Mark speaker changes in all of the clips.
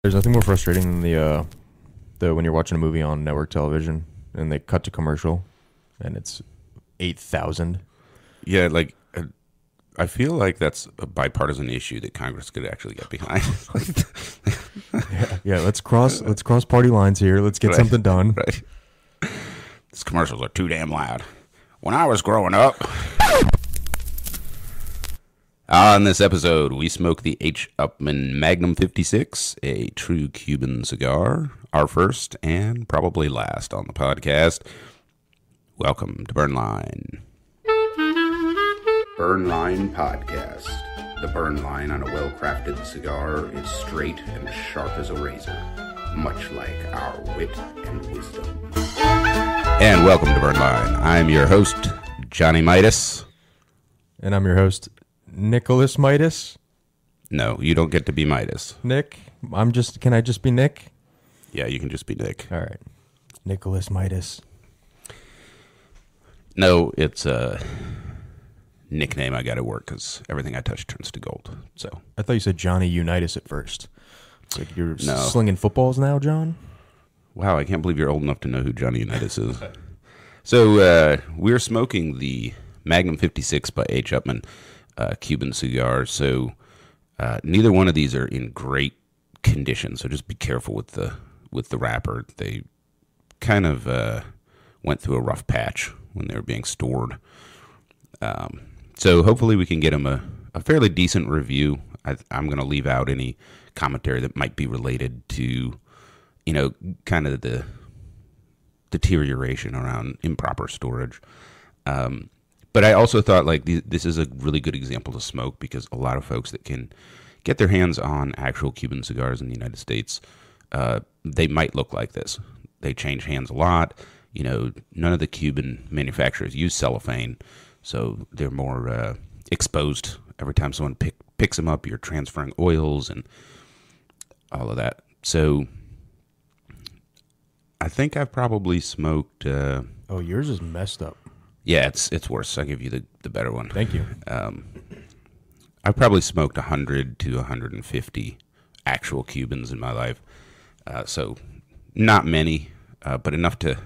Speaker 1: There's nothing more frustrating than the when you're watching a movie on network television and they cut to commercial and it's 8,000.
Speaker 2: Yeah, I feel like that's a bipartisan issue that Congress could actually get behind.
Speaker 1: Yeah. Let's cross party lines here. Let's get something done.
Speaker 2: Right. These commercials are too damn loud. When I was growing up, on this episode, we smoke the Upmann Magnum 56, a true Cuban cigar, our first and probably last on the podcast. Welcome to Burn Line.
Speaker 3: Burn Line Podcast. The burn line on a well-crafted cigar is straight and sharp as a razor, much like our wit and wisdom.
Speaker 2: And welcome to Burn Line. I'm your host, Johnny Midas.
Speaker 1: And I'm your host, Nicholas Midas.
Speaker 2: No, you don't get to be Midas.
Speaker 1: Nick, can I just be Nick?
Speaker 2: Yeah, you can just be Nick.
Speaker 1: All right. Nicholas Midas.
Speaker 2: No, it's a nickname I got to work because everything I touch turns to gold. So
Speaker 1: I thought you said Johnny Unitas at first. It's like you're
Speaker 2: No.
Speaker 1: slinging footballs now, John?
Speaker 2: Wow, I can't believe you're old enough to know who Johnny Unitas is. So we're smoking the Magnum 56 by H. Upmann Cuban cigar. So neither one of these are in great condition. So just be careful with the wrapper. They kind of went through a rough patch when they were being stored. So hopefully we can get them a fairly decent review. I'm going to leave out any commentary that might be related to, kind of the deterioration around improper storage. But I also thought this is a really good example to smoke because a lot of folks that can get their hands on actual Cuban cigars in the United States, they might look like this. They change hands a lot. None of the Cuban manufacturers use cellophane, so they're more exposed. Every time someone picks them up, you're transferring oils and all of that. So I think I've probably smoked...
Speaker 1: Oh, yours is messed up.
Speaker 2: Yeah, it's worse. I'll give you the better one.
Speaker 1: Thank you.
Speaker 2: I've probably smoked 100 to 150 actual Cubans in my life. So not many, but enough to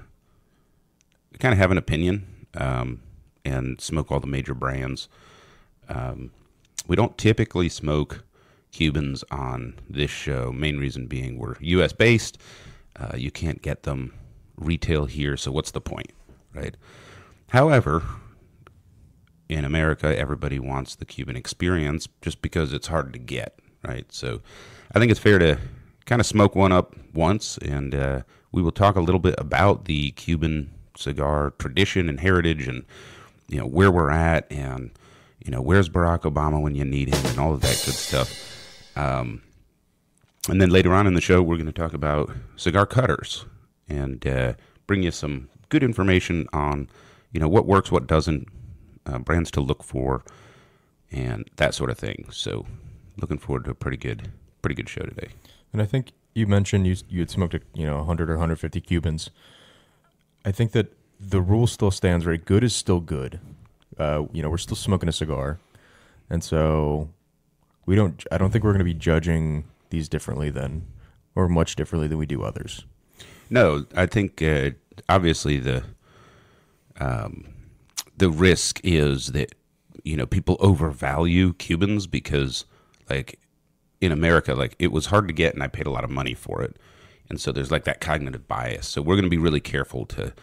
Speaker 2: kind of have an opinion and smoke all the major brands. We don't typically smoke Cubans on this show, main reason being we're U.S. based. You can't get them retail here, so what's the point, right? However, in America, everybody wants the Cuban experience just because it's hard to get, right? So I think it's fair to kind of smoke one up once, and we will talk a little bit about the Cuban cigar tradition and heritage and, where we're at and, where's Barack Obama when you need him and all of that good stuff. And then later on in the show, we're going to talk about cigar cutters and bring you some good information on, what works, what doesn't, brands to look for, and that sort of thing. So looking forward to a pretty good show today.
Speaker 1: And I think you mentioned you had smoked 100 or 150 Cubans. I think that the rule still stands, right? Good is still good. We're still smoking a cigar, and so I don't think we're going to be judging these differently or much differently than we do others.
Speaker 2: No, I think obviously the risk is that people overvalue Cubans because in America it was hard to get and I paid a lot of money for it, and so there's that cognitive bias. So we're going to be really careful to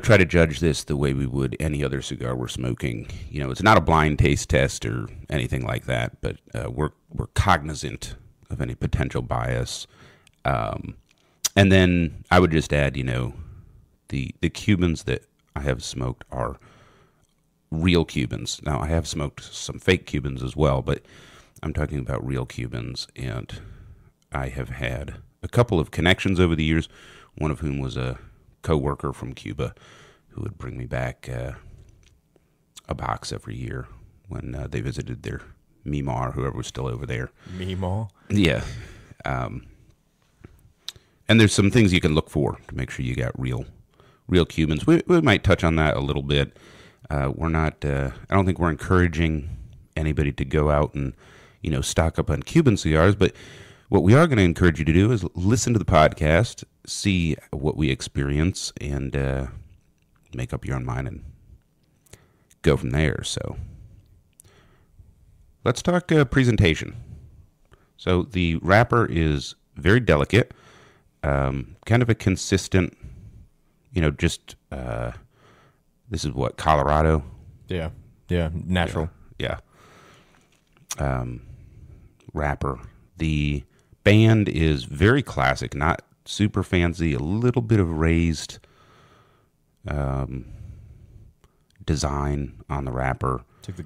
Speaker 2: try to judge this the way we would any other cigar we're smoking. It's not a blind taste test or anything like that, but we're cognizant of any potential bias. And then I would just add, the Cubans that I have smoked are real Cubans. Now, I have smoked some fake Cubans as well, but I'm talking about real Cubans, and I have had a couple of connections over the years, one of whom was a co-worker from Cuba who would bring me back a box every year when they visited their Mima or whoever was still over there.
Speaker 1: Mima?
Speaker 2: Yeah. And there's some things you can look for to make sure you got real Cubans. We might touch on that a little bit. We're not. I don't think we're encouraging anybody to go out and stock up on Cuban cigars, but what we are going to encourage you to do is listen to the podcast, see what we experience, and make up your own mind and go from there. So let's talk presentation. So the wrapper is very delicate, kind of a consistent, just this is what, Colorado?
Speaker 1: Yeah. Yeah. Natural.
Speaker 2: Yeah. Wrapper. The band is very classic, not super fancy, a little bit of raised design on the wrapper.
Speaker 1: It's like the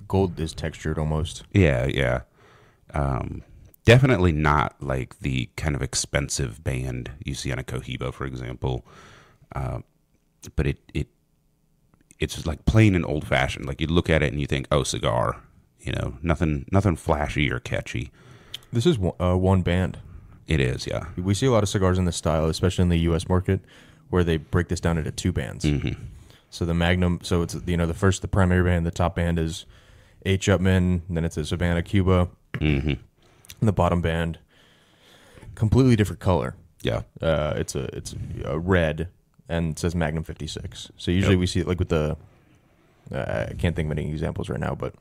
Speaker 1: gold is textured almost.
Speaker 2: Yeah. Definitely not like the kind of expensive band you see on a Cohiba, for example. But it's like plain and old fashioned. Like you look at it and you think, oh, cigar. Nothing flashy or catchy.
Speaker 1: This is one band.
Speaker 2: It is, yeah.
Speaker 1: We see a lot of cigars in this style, especially in the U.S. market, where they break this down into two bands.
Speaker 2: Mm-hmm.
Speaker 1: So the Magnum, so it's the primary band, the top band is H. Upmann, then it's a Savannah Cuba.
Speaker 2: Mm-hmm.
Speaker 1: And the bottom band, completely different color.
Speaker 2: Yeah.
Speaker 1: It's a red and it says Magnum 56. So usually we see it like with the I can't think of any examples right now, but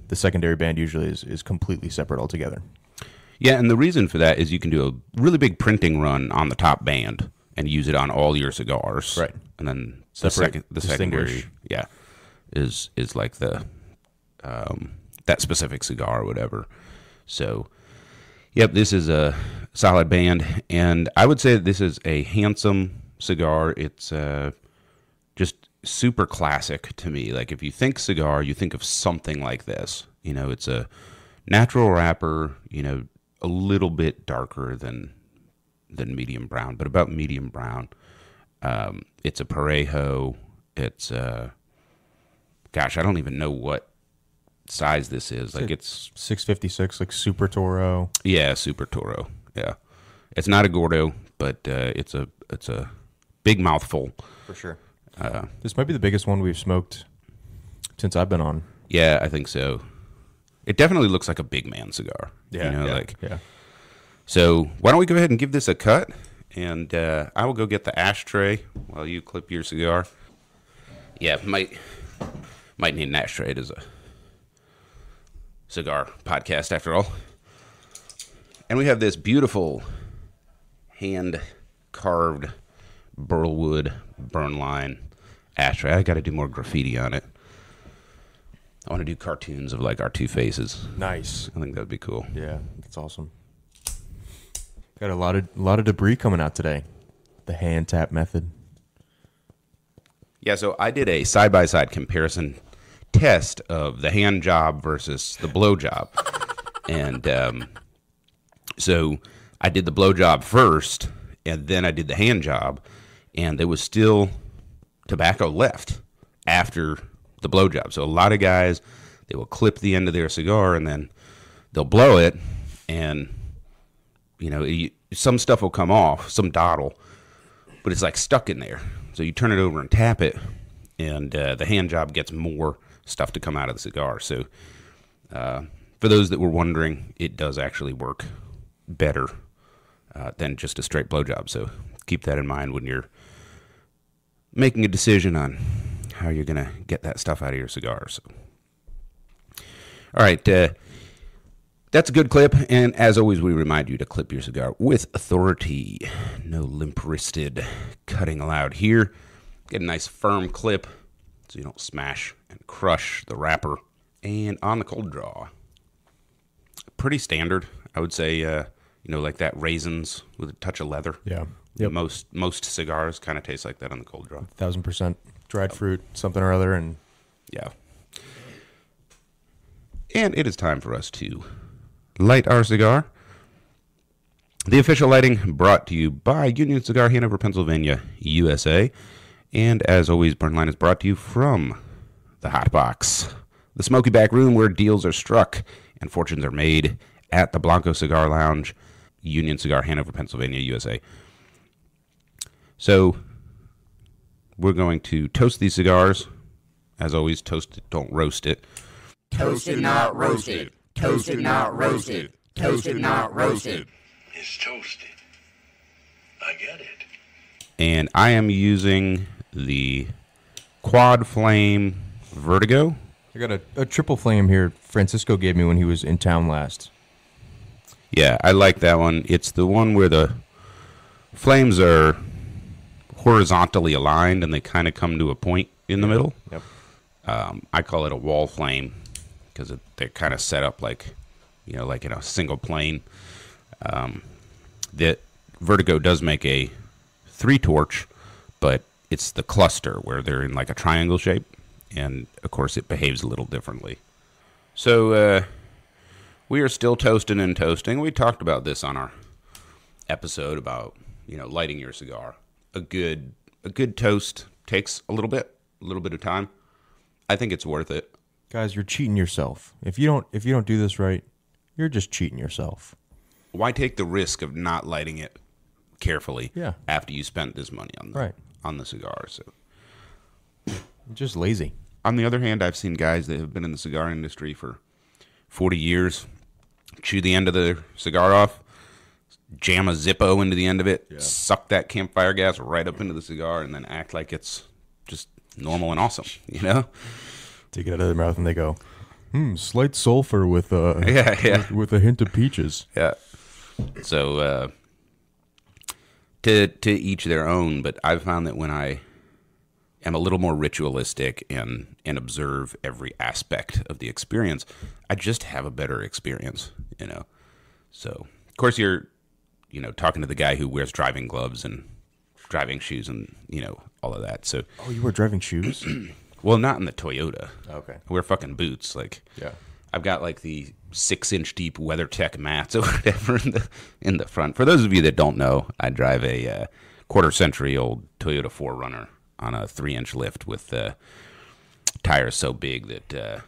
Speaker 1: the secondary band usually is completely separate altogether.
Speaker 2: Yeah, and the reason for that is you can do a really big printing run on the top band and use it on all your cigars.
Speaker 1: Right.
Speaker 2: And then
Speaker 1: Separate,
Speaker 2: the secondary,
Speaker 1: distinguish.
Speaker 2: yeah, is like the that specific cigar or whatever. So, yep, this is a solid band, and I would say this is a handsome cigar. It's just super classic to me. Like if you think cigar, you think of something like this. It's a natural wrapper, a little bit darker than medium brown, but about medium brown. It's a Parejo. It's gosh, I don't even know what size this is. Like it's
Speaker 1: 656, like Super Toro.
Speaker 2: Yeah, Super Toro. Yeah, it's not a Gordo, but it's a big mouthful
Speaker 1: For sure. This might be the biggest one we've smoked since I've been on.
Speaker 2: Yeah, I think so. It definitely looks like a big man cigar.
Speaker 1: Yeah.
Speaker 2: So why don't we go ahead and give this a cut, and I will go get the ashtray while you clip your cigar. Yeah, might need an ashtray. It is a cigar podcast after all. And we have this beautiful hand-carved burlwood burn line ashtray. I got to do more graffiti on it. I want to do cartoons of like our two faces.
Speaker 1: Nice.
Speaker 2: I think that would be cool.
Speaker 1: Yeah, that's awesome. Got a lot of debris coming out today. The hand tap method.
Speaker 2: Yeah, so I did a side-by-side comparison test of the hand job versus the blow job. And so I did the blow job first, and then I did the hand job, and there was still tobacco left after the blow job. So a lot of guys, they will clip the end of their cigar, and then they'll blow it, and some stuff will come off, some dot'll, but it's like stuck in there. So you turn it over and tap it, and the hand job gets more stuff to come out of the cigar. So for those that were wondering, it does actually work better than just a straight blow job. So keep that in mind when you're making a decision on how you're going to get that stuff out of your cigar. So, all right, that's a good clip, and as always, we remind you to clip your cigar with authority. No limp-wristed cutting allowed here. Get a nice firm clip so you don't smash and crush the wrapper. And on the cold draw, pretty standard, I would say. Like that raisins with a touch of leather.
Speaker 1: Yeah. Yep.
Speaker 2: Most cigars kind of taste like that on the cold draw.
Speaker 1: 1000% dried fruit, something or other, and
Speaker 2: yeah. And it is time for us to light our cigar. The official lighting brought to you by Union Cigar, Hanover, Pennsylvania, USA. And as always, Burnline is brought to you from the Hot Box, the smoky back room where deals are struck and fortunes are made at the Blanco Cigar Lounge, Union Cigar, Hanover, Pennsylvania, USA. So we're going to toast these cigars. As always, toast it, don't roast it.
Speaker 4: Toasted, not roasted. Toasted, not roasted. Toasted, not roasted.
Speaker 5: It's toasted. I get it.
Speaker 2: And I am using the Quad Flame Vertigo.
Speaker 1: I got a triple flame here. Francisco gave me when he was in town last.
Speaker 2: Yeah, I like that one. It's the one where the flames are horizontally aligned and they kind of come to a point in the middle.
Speaker 1: Yep.
Speaker 2: I call it a wall flame because they're kind of set up like, like in a single plane. The Vertigo does make a 3-torch, but it's the cluster where they're in like a triangle shape, and of course it behaves a little differently. So we are still toasting and toasting. We talked about this on our episode about lighting your cigar. A good toast takes a little bit of time. I think it's worth it.
Speaker 1: Guys, you're cheating yourself. If you don't do this right, you're just cheating yourself.
Speaker 2: Why take the risk of not lighting it carefully after you spent this money on the cigar? So
Speaker 1: just lazy.
Speaker 2: On the other hand, I've seen guys that have been in the cigar industry for 40 years chew the end of the cigar off, jam a Zippo into the end of it, suck that campfire gas right up into the cigar, and then act like it's just normal and awesome,
Speaker 1: Take it out of their mouth and they go, slight sulfur with with a hint of peaches.
Speaker 2: Yeah. So to each their own, but I've found that when I am a little more ritualistic and observe every aspect of the experience, I just have a better experience, So, of course, you're, talking to the guy who wears driving gloves and driving shoes and, all of that. So,
Speaker 1: oh, you were driving shoes?
Speaker 2: Well, not in the Toyota.
Speaker 1: Okay.
Speaker 2: I wear fucking boots.
Speaker 1: Yeah.
Speaker 2: I've got like the 6-inch deep WeatherTech mats or whatever in the front. For those of you that don't know, I drive a quarter-century old Toyota 4Runner on a 3-inch lift with tires so big that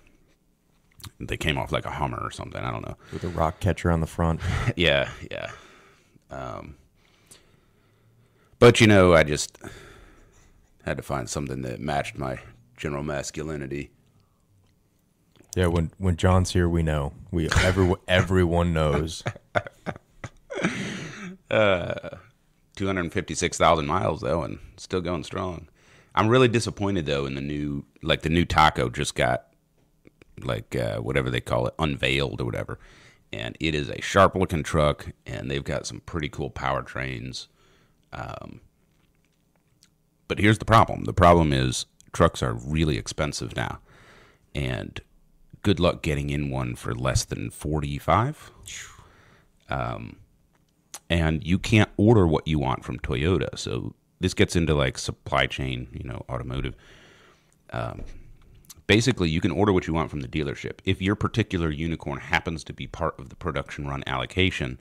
Speaker 2: they came off like a Hummer or something. I don't know.
Speaker 1: With a rock catcher on the front.
Speaker 2: Yeah. But I just had to find something that matched my general masculinity.
Speaker 1: Yeah, when John's here, we know. Everyone knows.
Speaker 2: 256,000 miles though, and still going strong. I'm really disappointed though in the new Taco just got whatever they call it unveiled or whatever, and it is a sharp looking truck, and they've got some pretty cool powertrains. But here's the problem. The problem is trucks are really expensive now, and good luck getting in one for less than $45. And you can't order what you want from Toyota. So this gets into like supply chain, automotive. Basically, you can order what you want from the dealership. If your particular unicorn happens to be part of the production run allocation,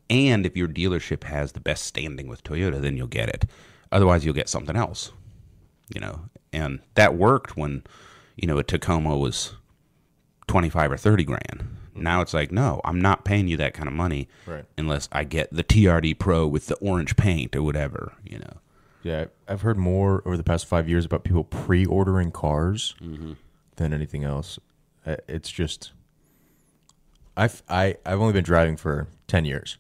Speaker 2: and if your dealership has the best standing with Toyota, then you'll get it. Otherwise, you'll get something else, And that worked when, a Tacoma was 25 or 30 grand. Now it's like, no, I'm not paying you that kind of money unless I get the TRD Pro with the orange paint or whatever,
Speaker 1: Yeah, I've heard more over the past 5 years about people pre-ordering cars than anything else. It's just, I've only been driving for 10 years,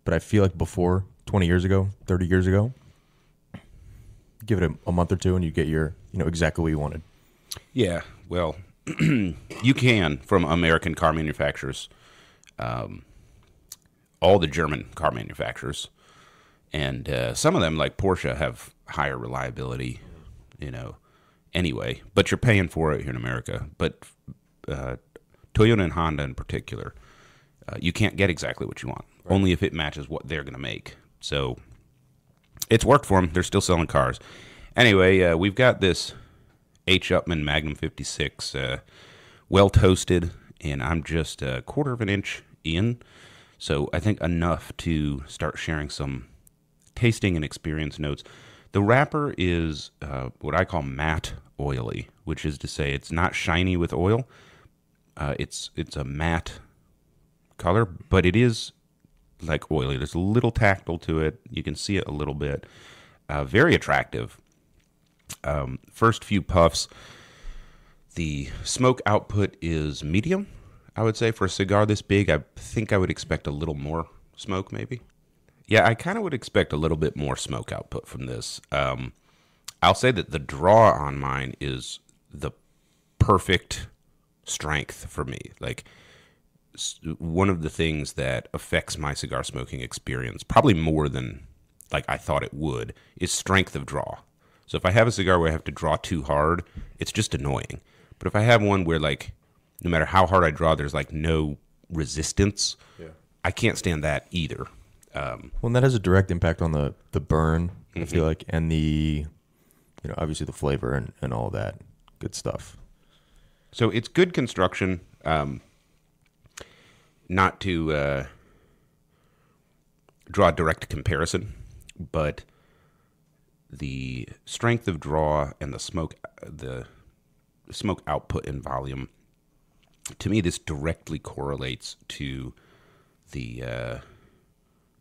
Speaker 1: but I feel like before, 20 years ago, 30 years ago, give it a month or two and you get your, exactly what you wanted.
Speaker 2: Yeah, well, you can from American car manufacturers, all the German car manufacturers, and some of them, like Porsche, have higher reliability, anyway. But you're paying for it here in America. But Toyota and Honda in particular, you can't get exactly what you want, only if it matches what they're going to make. So it's worked for them. They're still selling cars. Anyway, we've got this H. Upmann Magnum 56, well toasted, and I'm just a quarter of an inch in, so I think enough to start sharing some tasting and experience notes. The wrapper is what I call matte oily, which is to say it's not shiny with oil. It's a matte color, but it is like oily. There's a little tactile to it. You can see it a little bit. Very attractive. First few puffs, the smoke output is medium. I would say. For a cigar this big, I think I would expect a little more smoke, maybe. Yeah, I kind of would expect a little bit more smoke output from this. I'll say that the draw on mine is the perfect strength for me. Like, one of the things that affects my cigar smoking experience, probably more than like I thought it would, is strength of draw. So if I have a cigar where I have to draw too hard, it's just annoying. But if I have one where, like, no matter how hard I draw, there's like no resistance, I can't stand that either.
Speaker 1: Well, and that has a direct impact on the burn, I feel like, and the, obviously the flavor and all that good stuff.
Speaker 2: So it's good construction. Not to draw a direct comparison, but the strength of draw and the smoke output and volume, to me, this directly correlates to the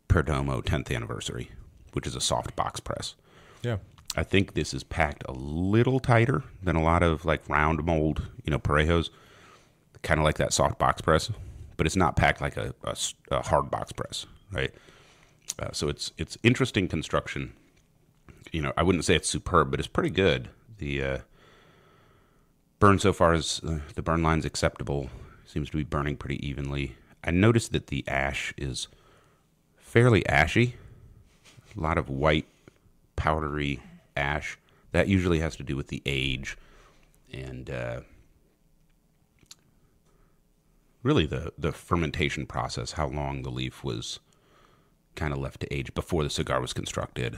Speaker 2: Perdomo 10th anniversary, which is a soft box press.
Speaker 1: Yeah.
Speaker 2: I think this is packed a little tighter than a lot of like round mold, Parejos, kind of like that soft box press, but it's not packed like a hard box press, right? So it's interesting construction. I wouldn't say it's superb, but it's pretty good. The burn so far is the burn line's acceptable. Seems to be burning pretty evenly. I noticed that the ash is fairly ashy. A lot of white, powdery ash. That usually has to do with the age and really the fermentation process, how long the leaf was kind of left to age before the cigar was constructed.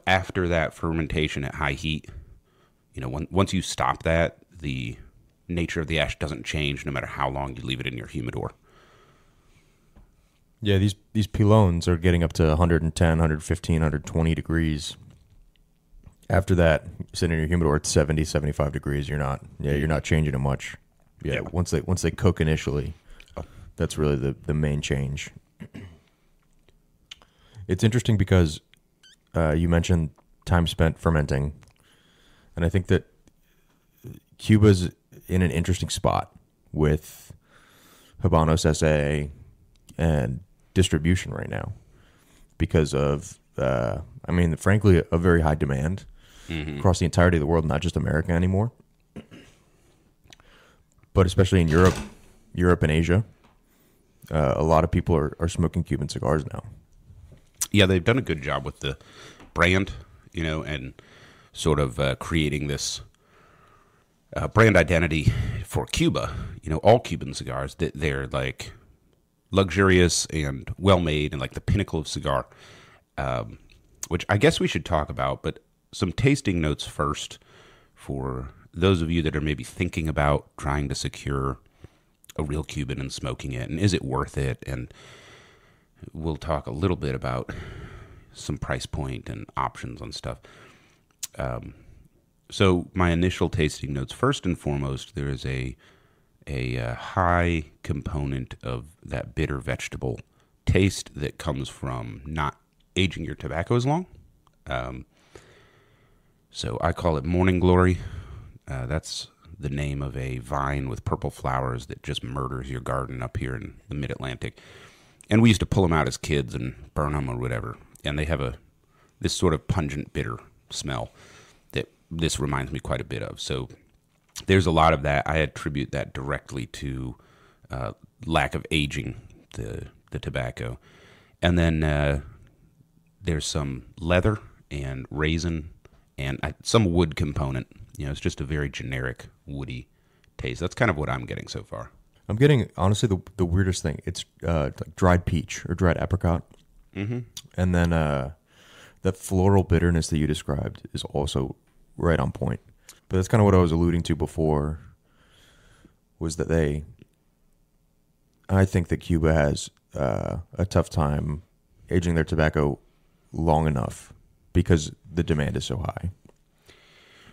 Speaker 2: After that fermentation at high heat, once you stop that, the nature of the ash doesn't change no matter how long you leave it in your humidor.
Speaker 1: Yeah, these pilones are getting up to 110, 115, 120 degrees. After that, sitting in your humidor at 70, 75 degrees, you're not changing it much. Yeah, once they cook initially, that's really the main change. It's interesting because you mentioned time spent fermenting, and I think that Cuba's in an interesting spot with Habanos SA and distribution right now because of, frankly, a very high demand across the entirety of the world, not just America anymore, but especially in Europe and Asia. A lot of people are smoking Cuban cigars now.
Speaker 2: Yeah, they've done a good job with the brand, and sort of creating this brand identity for Cuba. All Cuban cigars, they're like luxurious and well-made and like the pinnacle of cigar, which I guess we should talk about, but some tasting notes first for those of you that are maybe thinking about trying to secure a real Cuban and smoking it, and is it worth it? And we'll talk a little bit about some price point and options on stuff. So my initial tasting notes, first and foremost, there is a high component of that bitter vegetable taste that comes from not aging your tobacco as long. So I call it Morning Glory. That's the name of a vine with purple flowers that just murders your garden up here in the mid-Atlantic. And we used to pull them out as kids and burn them or whatever. And they have this sort of pungent, bitter smell that this reminds me quite a bit of. So there's a lot of that. I attribute that directly to lack of aging the tobacco. And then there's some leather and raisin and some wood component. It's just a very generic woody taste. That's kind of what I'm getting so far.
Speaker 1: I'm getting, honestly, the weirdest thing. It's like dried peach or dried apricot. Mm-hmm. And then that floral bitterness that you described is also right on point. But that's kind of what I was alluding to before, was that I think that Cuba has a tough time aging their tobacco long enough because the demand is so high.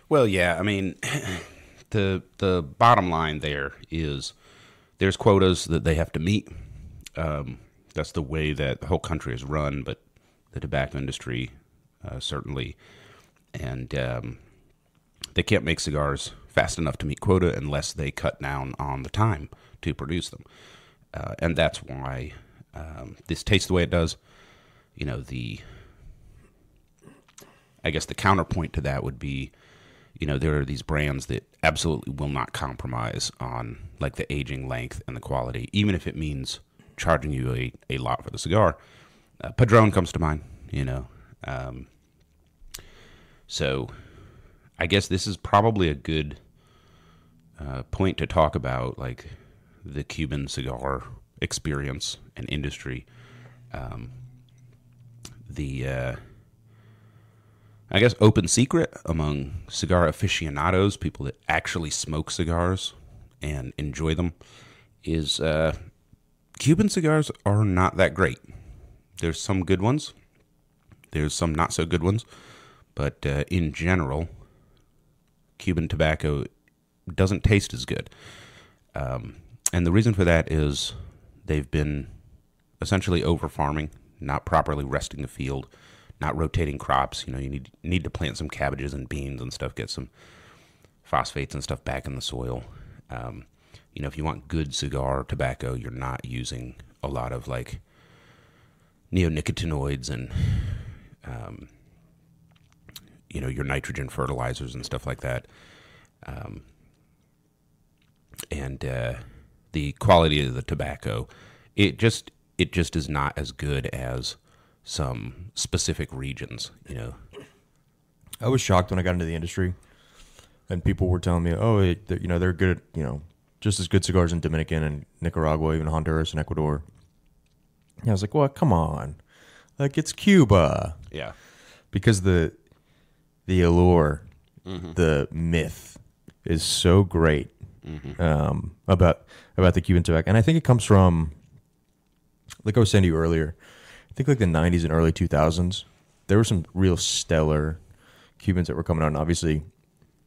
Speaker 2: Well, yeah, I mean, the bottom line there is there's quotas that they have to meet. That's the way that the whole country is run, but the tobacco industry certainly. And they can't make cigars fast enough to meet quota unless they cut down on the time to produce them. And that's why this tastes the way it does. You know, I guess the counterpoint to that would be, you know, there are these brands that absolutely will not compromise on like the aging length and the quality, even if it means charging you a lot for the cigar. Padron comes to mind, you know. So I guess this is probably a good point to talk about like the Cuban cigar experience and industry. I guess open secret among cigar aficionados, people that actually smoke cigars and enjoy them, is Cuban cigars are not that great. There's some good ones. There's some not so good ones. But in general, Cuban tobacco doesn't taste as good. And the reason for that is they've been essentially over-farming, not properly resting the field, not rotating crops. You know, you need to plant some cabbages and beans and stuff, get some phosphates and stuff back in the soil. You know, if you want good cigar tobacco, you're not using a lot of like neonicotinoids and you know, your nitrogen fertilizers and stuff like that. And the quality of the tobacco, it just is not as good as some specific regions, you know.
Speaker 1: I was shocked when I got into the industry, and people were telling me, "Oh, you know, they're good at, you know, just as good cigars in Dominican and Nicaragua, even Honduras and Ecuador." And I was like, "Well, come on, like it's Cuba."
Speaker 2: Yeah.
Speaker 1: Because the allure, the myth, is so great about the Cuban tobacco, and I think it comes from, like I was saying to you earlier, I think like the 90s and early 2000s, there were some real stellar Cubans that were coming out, and obviously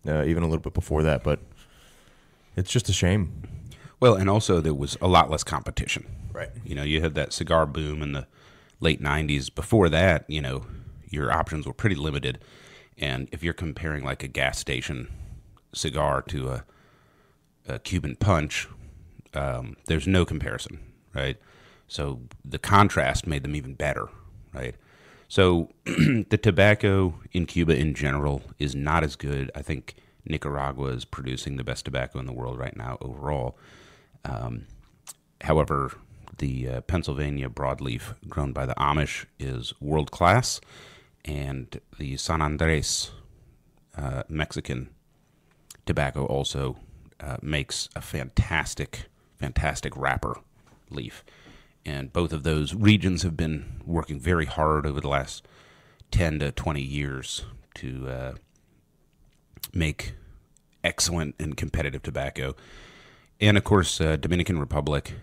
Speaker 1: even a little bit before that, but it's just a shame.
Speaker 2: Well, and also there was a lot less competition.
Speaker 1: Right.
Speaker 2: You know, you had that cigar boom in the late 90s. Before that, you know, your options were pretty limited. And if you're comparing like a gas station cigar to a Cuban punch, there's no comparison, right? So the contrast made them even better, right? So the tobacco in Cuba in general is not as good. I think Nicaragua is producing the best tobacco in the world right now overall. However, the Pennsylvania broadleaf grown by the Amish is world class, and the San Andres Mexican tobacco also makes a fantastic wrapper leaf. And both of those regions have been working very hard over the last 10 to 20 years to make excellent and competitive tobacco. And, of course, Dominican Republic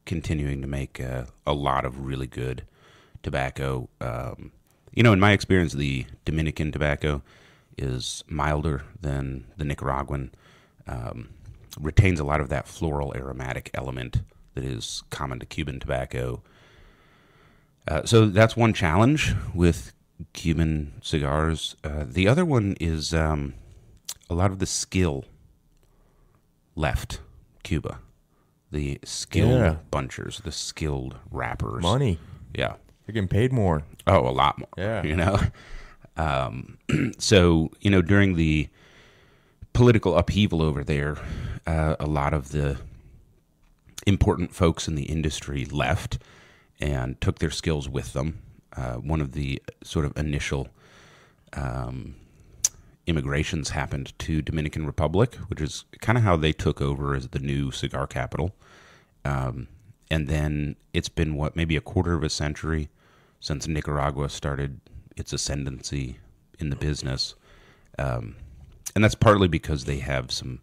Speaker 2: continuing to make a lot of really good tobacco. You know, in my experience, the Dominican tobacco is milder than the Nicaraguan, retains a lot of that floral aromatic element that is common to Cuban tobacco. So that's one challenge with Cuban cigars. The other one is a lot of the skill left Cuba. The skilled bunchers, the skilled wrappers.
Speaker 1: Money.
Speaker 2: Yeah.
Speaker 1: They're getting paid more.
Speaker 2: Oh, a lot more.
Speaker 1: Yeah.
Speaker 2: You know? So, you know, during the political upheaval over there, a lot of the important folks in the industry left and took their skills with them. One of the sort of initial immigrations happened to Dominican Republic, which is kind of how they took over as the new cigar capital. And then it's been, maybe a quarter of a century since Nicaragua started its ascendancy in the business. And that's partly because they have some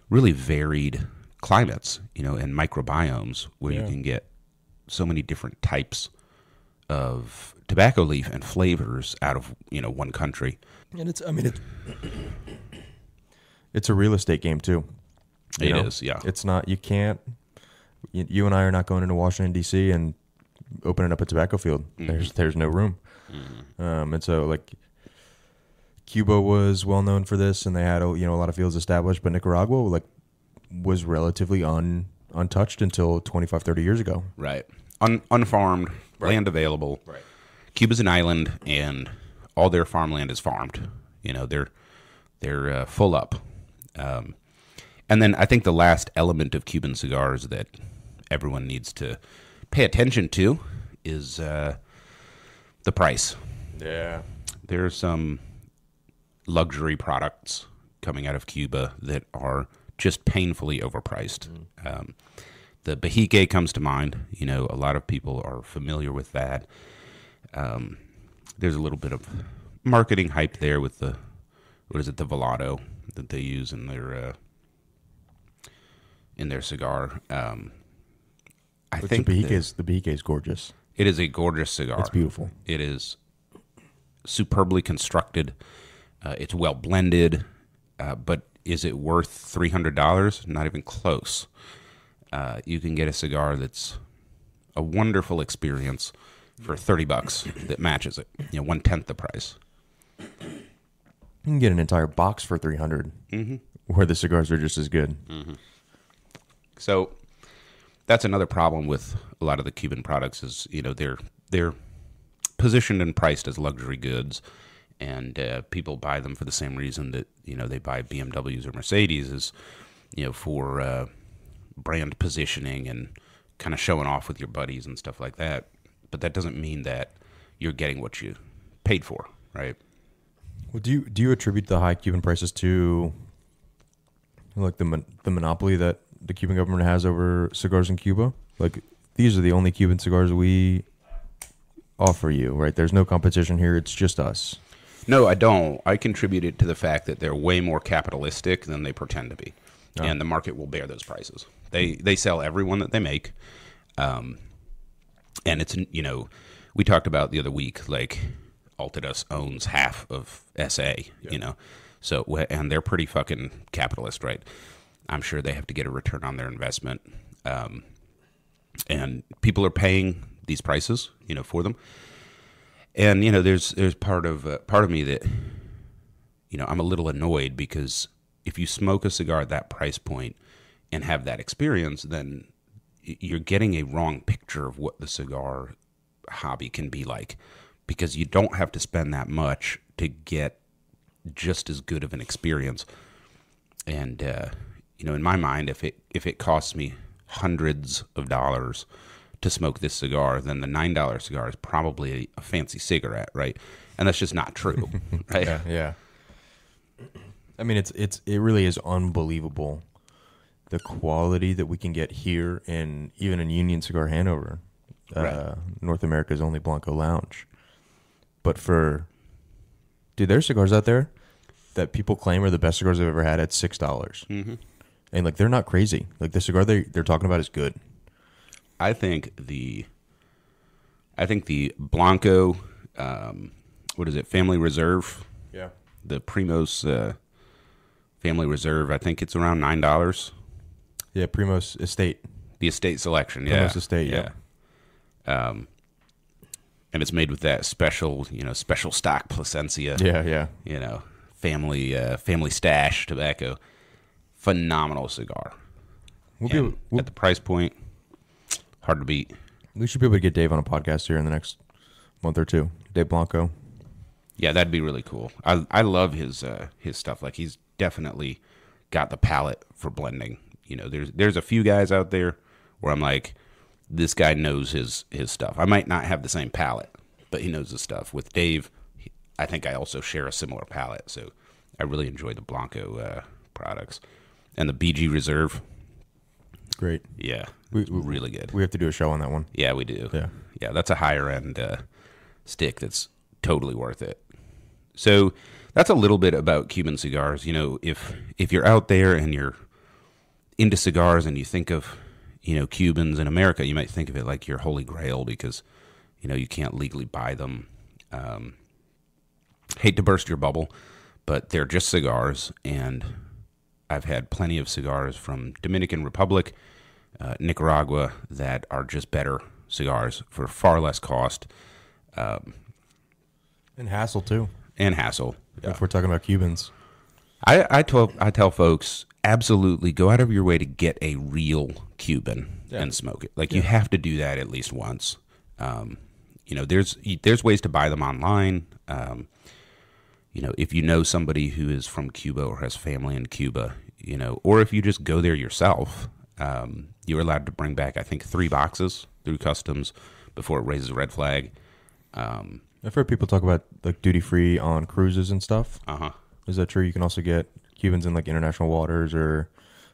Speaker 2: really varied climates, you know, and microbiomes where you can get so many different types of tobacco leaf and flavors out of, you know, one country.
Speaker 1: And it's a real estate game too.
Speaker 2: It is, yeah.
Speaker 1: It's not, you can't, you and I are not going into Washington, D.C. and opening up a tobacco field. There's no room. And so, like, Cuba was well known for this, and they had a lot of fields established. But Nicaragua was relatively untouched until 25, 30 years ago.
Speaker 2: Right. Unfarmed, land available.
Speaker 1: Right.
Speaker 2: Cuba's an island, and all their farmland is farmed. They're full up. And then I think the last element of Cuban cigars that everyone needs to pay attention to is the price.
Speaker 1: Yeah.
Speaker 2: There are some luxury products coming out of Cuba that are just painfully overpriced. The Bahique comes to mind. A lot of people are familiar with that. There's a little bit of marketing hype there with the Volado that they use in their cigar. I think
Speaker 1: the Bahique is gorgeous.
Speaker 2: it is a gorgeous cigar.
Speaker 1: It's beautiful.
Speaker 2: It is superbly constructed. It's well blended, but is it worth $300? Not even close. You can get a cigar that's a wonderful experience for $30 that matches it. 1/10 the price.
Speaker 1: You can get an entire box for $300, where the cigars are just as good.
Speaker 2: So that's another problem with a lot of the Cuban products is they're positioned and priced as luxury goods, and people buy them for the same reason that they buy BMWs or Mercedes is for brand positioning and kind of showing off with your buddies and stuff like that. But that doesn't mean that you're getting what you paid for, right?
Speaker 1: Well, do you attribute the high Cuban prices to like the monopoly that the Cuban government has over cigars in Cuba? Like, these are the only Cuban cigars we offer you, right? There's no competition here. It's just us.
Speaker 2: No, I don't. I contribute it to the fact that they're way more capitalistic than they pretend to be. Oh. And the market will bear those prices. They sell everyone that they make. And it's, we talked about the other week, like, Altadus owns half of SA, so, and they're pretty fucking capitalist, right? I'm sure they have to get a return on their investment. And people are paying these prices, for them. And, there's part of me that, I'm a little annoyed because if you smoke a cigar at that price point and have that experience, then you're getting a wrong picture of what the cigar hobby can be like, because you don't have to spend that much to get just as good of an experience. And, in my mind, if it costs me hundreds of dollars to smoke this cigar, then the $9 cigar is probably a fancy cigarette, right? And that's just not true, right?
Speaker 1: Yeah. I mean, it really is unbelievable the quality that we can get here, in even in Union Cigar Hanover, right. North America's only Blanco Lounge. But there's cigars out there that people claim are the best cigars they've ever had at $6. Mm-hmm. And they're not crazy. Like, the cigar they're talking about is good.
Speaker 2: I think the Blanco, Family Reserve?
Speaker 1: Yeah.
Speaker 2: The Primos Family Reserve, I think it's around $9.
Speaker 1: Yeah, Primos Estate.
Speaker 2: The Estate Selection, yeah.
Speaker 1: Primos Estate, yeah.
Speaker 2: And it's made with that special stock Plasencia.
Speaker 1: Yeah.
Speaker 2: Family stash tobacco. Phenomenal cigar. At the price point, hard to beat.
Speaker 1: We should be able to get Dave on a podcast here in the next month or two. Dave Blanco.
Speaker 2: Yeah, that'd be really cool. I love his stuff. Like, he's definitely got the palate for blending. There's a few guys out there where I'm like, this guy knows his stuff. I might not have the same palate, but he knows his stuff. With Dave, I think I also share a similar palate, so I really enjoy the Blanco products. And the BG Reserve.
Speaker 1: Great.
Speaker 2: Yeah, really good.
Speaker 1: We have to do a show on that one.
Speaker 2: Yeah, we do.
Speaker 1: Yeah,
Speaker 2: that's a higher end stick that's totally worth it. So that's a little bit about Cuban cigars. If you're out there and you're into cigars and you think of Cubans in America, you might think of it like your holy grail because you can't legally buy them. Hate to burst your bubble, but they're just cigars, and I've had plenty of cigars from Dominican Republic, Nicaragua, that are just better cigars for far less cost.
Speaker 1: And hassle, too.
Speaker 2: And hassle.
Speaker 1: if we're talking about Cubans.
Speaker 2: I tell folks, absolutely go out of your way to get a real Cuban and smoke it. Like you have to do that at least once. There's ways to buy them online. If you know somebody who is from Cuba or has family in Cuba, or if you just go there yourself, you're allowed to bring back, I think, 3 boxes through customs before it raises a red flag.
Speaker 1: I've heard people talk about like duty free on cruises and stuff. Is that true? You can also get Cubans in like international waters or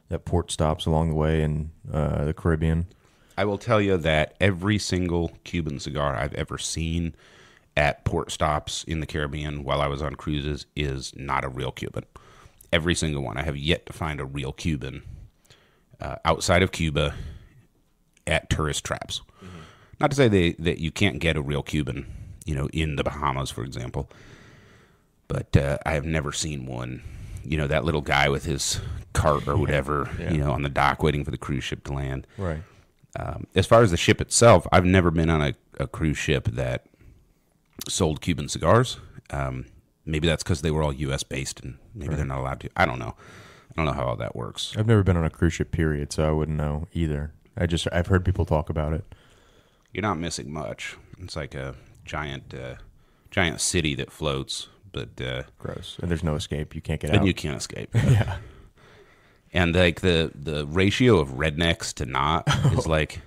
Speaker 1: at port stops along the way in the Caribbean.
Speaker 2: I will tell you that every single Cuban cigar I've ever seen at port stops in the Caribbean while I was on cruises is not a real Cuban. Every single one. I have yet to find a real Cuban outside of Cuba at tourist traps. Not to say that you can't get a real Cuban, in the Bahamas, for example. But I have never seen one, that little guy with his cart or whatever, on the dock waiting for the cruise ship to land.
Speaker 1: Right.
Speaker 2: As far as the ship itself, I've never been on a cruise ship that sold Cuban cigars. Maybe that's because they were all U.S. based and maybe they're not allowed to. I don't know. I don't know how all that works.
Speaker 1: I've never been on a cruise ship, period, so I wouldn't know either. I've heard people talk about it.
Speaker 2: You're not missing much. It's like a giant city that floats, but
Speaker 1: gross. And there's no escape. You can't get out.
Speaker 2: And you can't escape.
Speaker 1: Yeah.
Speaker 2: And like the ratio of rednecks to not is like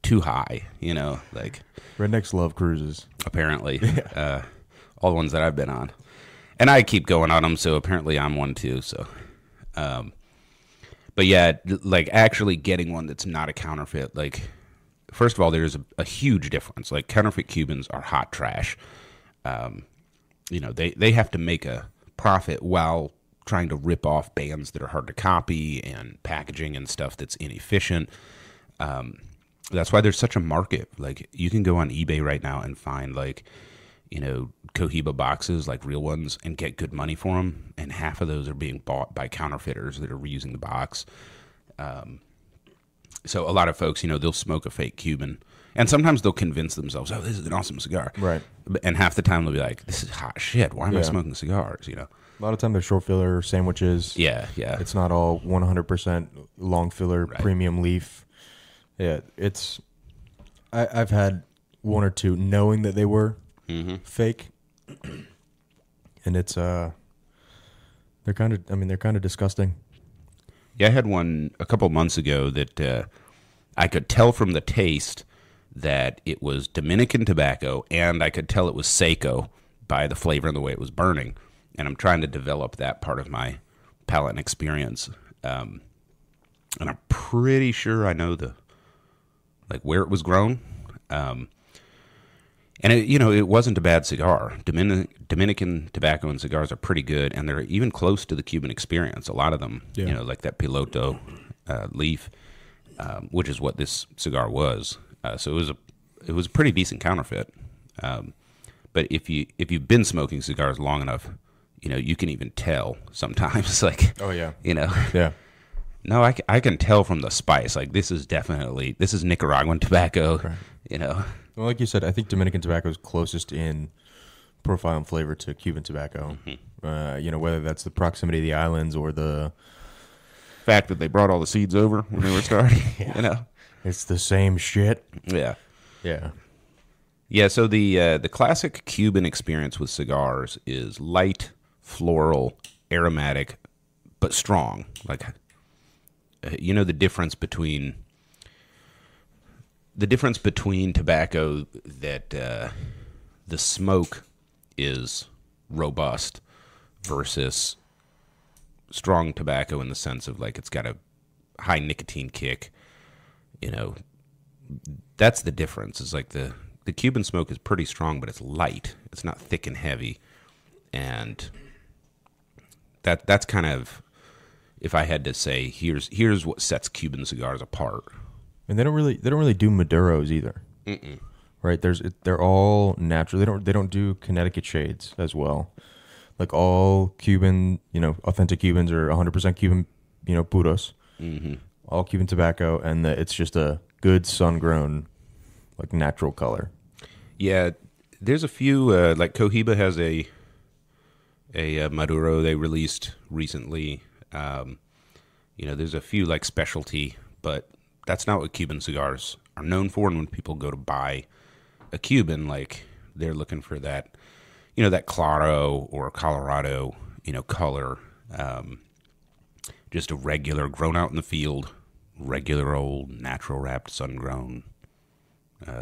Speaker 2: too high. Like
Speaker 1: rednecks love cruises.
Speaker 2: Apparently, all the ones that I've been on, and I keep going on them. So apparently, I'm one too. So, but yeah, like actually getting one that's not a counterfeit, like. First of all, there's a huge difference. Like counterfeit Cubans are hot trash. They have to make a profit while trying to rip off bands that are hard to copy and packaging and stuff that's inefficient. That's why there's such a market. Like you can go on eBay right now and find Cohiba boxes, like real ones, and get good money for them. And half of those are being bought by counterfeiters that are reusing the box. So a lot of folks, they'll smoke a fake Cuban, and sometimes they'll convince themselves, "Oh, this is an awesome cigar."
Speaker 1: Right.
Speaker 2: And half the time they'll be like, "This is hot shit. Why am I smoking cigars?"
Speaker 1: A lot of time they're short filler sandwiches.
Speaker 2: Yeah.
Speaker 1: It's not all 100% long filler premium leaf. Yeah, I've had one or two knowing that they were fake, and it's they're kind of disgusting.
Speaker 2: Yeah, I had one a couple months ago that I could tell from the taste that it was Dominican tobacco, and I could tell it was Seco by the flavor and the way it was burning. And I'm trying to develop that part of my palate and experience. And I'm pretty sure I know where it was grown. And it wasn't a bad cigar. Dominican tobacco and cigars are pretty good, and they're even close to the Cuban experience. A lot of them, like that piloto leaf, which is what this cigar was. So it was a pretty decent counterfeit. But if you've been smoking cigars long enough, you can even tell sometimes. Like,
Speaker 1: oh yeah,
Speaker 2: yeah. No, I can tell from the spice. Like this is Nicaraguan tobacco. Right.
Speaker 1: Well, like you said, I think Dominican tobacco is closest in profile and flavor to Cuban tobacco. Whether that's the proximity of the islands or the
Speaker 2: fact that they brought all the seeds over when they were starting.
Speaker 1: It's the same shit.
Speaker 2: Yeah.
Speaker 3: Yeah, so the classic Cuban experience with cigars is light, floral, aromatic, but strong. Like, the difference between tobacco that the smoke is robust versus strong tobacco in the sense of, like, it's got a high nicotine kick. That's the difference. It's like the Cuban smoke is pretty strong, but it's light. It's not thick and heavy. And that's kind of, if I had to say, here's what sets Cuban cigars apart.
Speaker 1: And they don't really do Maduros either.
Speaker 2: Mm-mm.
Speaker 1: Right? They're all natural. They don't do Connecticut shades as well. Like all Cuban, authentic Cubans are 100% Cuban, puros.
Speaker 2: Mm-hmm.
Speaker 1: All Cuban tobacco, and it's just a good sun-grown, like, natural color.
Speaker 3: Yeah, there's a few, like Cohiba has a a Maduro they released recently. There's a few like specialty, but that's not what Cuban cigars are known for. And when people go to buy a Cuban, like they're looking for that, that Claro or Colorado, color. Just a regular, grown out in the field, regular old, natural wrapped, sun grown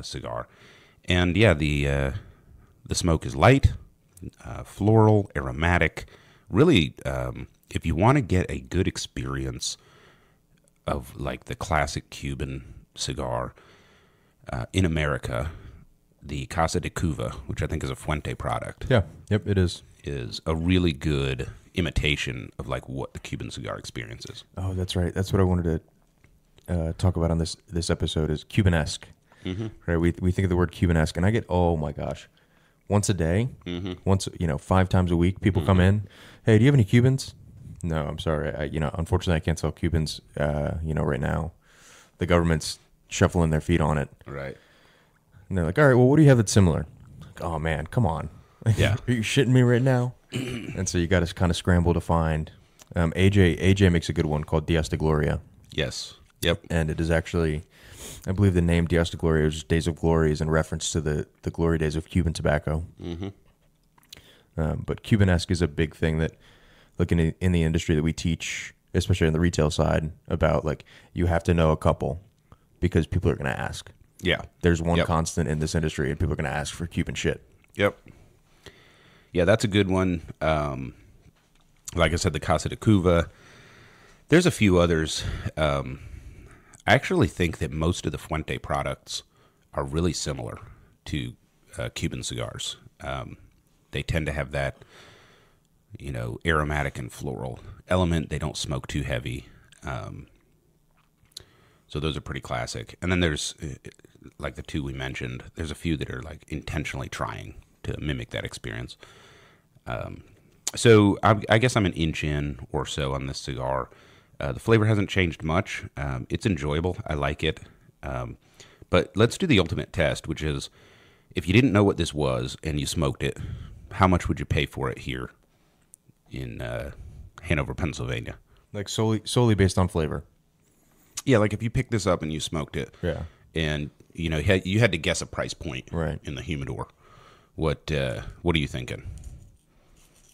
Speaker 3: cigar. And yeah, the smoke is light, floral, aromatic. Really, if you want to get a good experience of like the classic Cuban cigar in America, the Casa de Cuva, which I think is a Fuente product,
Speaker 1: Yeah. Yep. It is.
Speaker 3: is a really good imitation of like what the Cuban cigar experience is.
Speaker 1: Oh, that's right. That's what I wanted to talk about on this episode is Cubanesque. Right. We think of the word Cubanesque, and I get, oh my gosh, once a day, once 5 times a week, people come in. Hey, do you have any Cubans? No, I'm sorry. Unfortunately, I can't sell Cubans. Right now, the government's shuffling their feet on it.
Speaker 3: Right.
Speaker 1: And they're like, all right, well, what do you have that's similar? Like, oh man, come on.
Speaker 3: Yeah.
Speaker 1: Are you shitting me right now? And so you got to kind of scramble to find. AJ makes a good one called Dias de Gloria.
Speaker 3: Yes. Yep.
Speaker 1: And it is actually, I believe the name Dias de Gloria, is Days of Glory, is in reference to the glory days of Cuban tobacco. But Cubanesque is a big thing that, looking in the industry that we teach, especially on the retail side, about like you have to know a couple because people are going to ask.
Speaker 3: Yeah.
Speaker 1: There's one
Speaker 3: Yep.
Speaker 1: constant in this industry, and people are going to ask for Cuban shit.
Speaker 3: Yep. Yeah, that's a good one. Like I said, the Casa de Cuva. There's a few others. I actually think that most of the Fuente products are really similar to Cuban cigars. They tend to have that, aromatic and floral element. They don't smoke too heavy. So those are pretty classic. And then there's, like the two we mentioned, there's a few that are like intentionally trying to mimic that experience. So I guess I'm an inch in or so on this cigar. The flavor hasn't changed much. It's enjoyable. I like it. But let's do the ultimate test, which is if you didn't know what this was and you smoked it, how much would you pay for it here in Hanover, Pennsylvania?
Speaker 1: Like solely based on flavor.
Speaker 3: Yeah, like if you picked this up and you smoked it,
Speaker 1: Yeah.
Speaker 3: and you had to guess a price point
Speaker 1: Right.
Speaker 3: in the humidor. What are you thinking?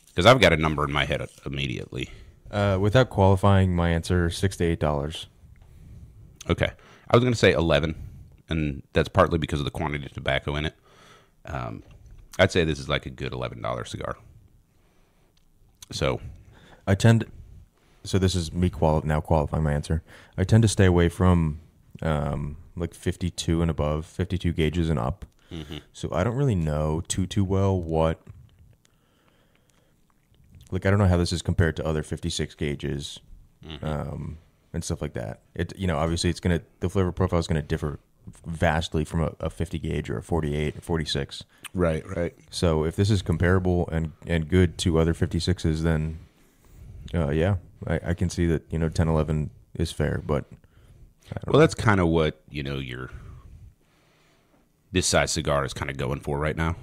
Speaker 3: Because I've got a number in my head immediately.
Speaker 1: Without qualifying, my answer $6 to $8.
Speaker 3: Okay, I was going to say 11, and that's partly because of the quantity of tobacco in it. I'd say this is like a good $11 cigar. So,
Speaker 1: So this is me now qualifying my answer. I tend to stay away from like 52 and above, 52 gauges and up. So I don't really know too well what. Like I don't know how this is compared to other 56 gauges, and stuff like that. Obviously the flavor profile is gonna differ vastly from a 50 gauge or a 48 or 46.
Speaker 3: right.
Speaker 1: So if this is comparable and good to other 56s, then yeah, I can see that 10, 11 is fair. But
Speaker 3: Well, that's kind of what this size cigar is kind of going for right now.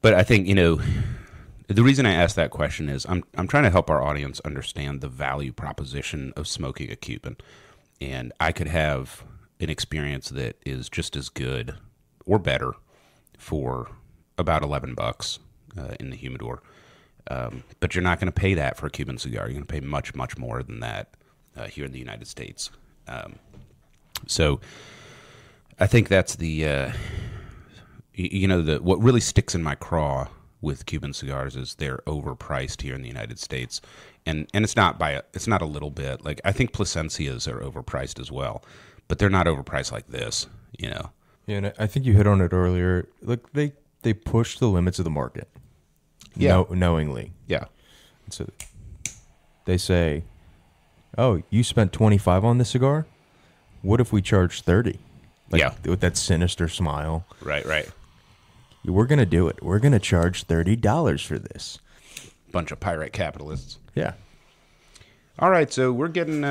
Speaker 3: But I think the reason I asked that question is I'm trying to help our audience understand the value proposition of smoking a Cuban, and I could have an experience that is just as good or better for about $11 in the humidor. But you're not going to pay that for a Cuban cigar. You're going to pay much, much more than that here in the United States. So I think that's what really sticks in my craw with Cuban cigars is they're overpriced here in the United States, and it's not a little bit. Like I think Plasencias are overpriced as well, but they're not overpriced like this.
Speaker 1: yeah, and I think you hit on it earlier. Like they push the limits of the market, knowingly.
Speaker 3: Yeah,
Speaker 1: So they say, "Oh, you spent 25 on this cigar. What if we charge 30?"
Speaker 3: Yeah.
Speaker 1: With that sinister smile.
Speaker 3: right.
Speaker 1: We're gonna do it. We're gonna charge $30 for this.
Speaker 3: Bunch of pirate capitalists.
Speaker 1: Yeah.
Speaker 3: All right, so we're getting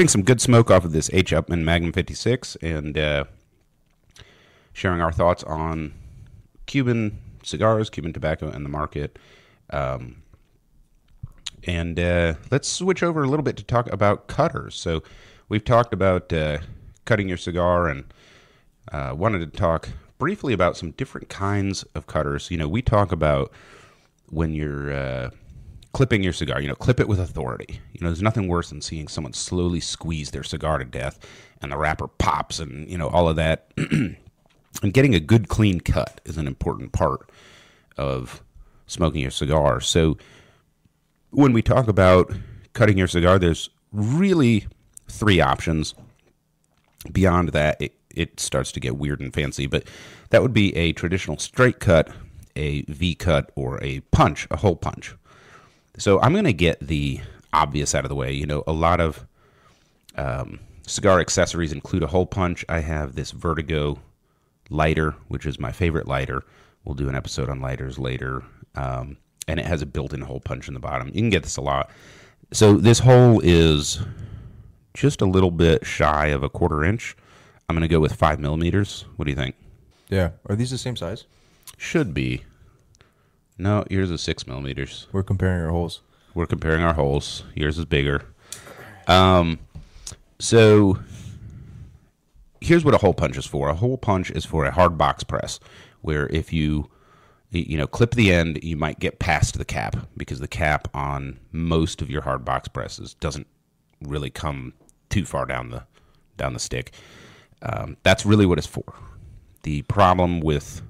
Speaker 3: some good smoke off of this H. Upmann Magnum 56 and sharing our thoughts on Cuban cigars, Cuban tobacco, and the market. And let's switch over a little bit to talk about cutters. So we've talked about cutting your cigar, and wanted to talk briefly about some different kinds of cutters. You know, we talk about when you're clipping your cigar, you know, clip it with authority. You know, there's nothing worse than seeing someone slowly squeeze their cigar to death and the wrapper pops and, you know, all of that. And getting a good, clean cut is an important part of smoking your cigar. So when we talk about cutting your cigar, there's really 3 options. Beyond that, it starts to get weird and fancy, but that would be a traditional straight cut, a V cut, or a punch, a hole punch. So I'm going to get the obvious out of the way. You know, a lot of cigar accessories include a hole punch. I have this Vertigo lighter, which is my favorite lighter. We'll do an episode on lighters later. And it has a built-in hole punch in the bottom. You can get this a lot. So this hole is just a little bit shy of a 1/4 inch. I'm going to go with 5 millimeters. What do you think?
Speaker 1: Yeah. Are these the same size?
Speaker 3: Should be. No, yours is 6 millimeters.
Speaker 1: We're comparing our holes.
Speaker 3: We're comparing our holes. Yours is bigger. So here's what a hole punch is for. A hole punch is for a hard box press, where if you clip the end, you might get past the cap, because the cap on most of your hard box presses doesn't really come too far down the stick. That's really what it's for. The problem with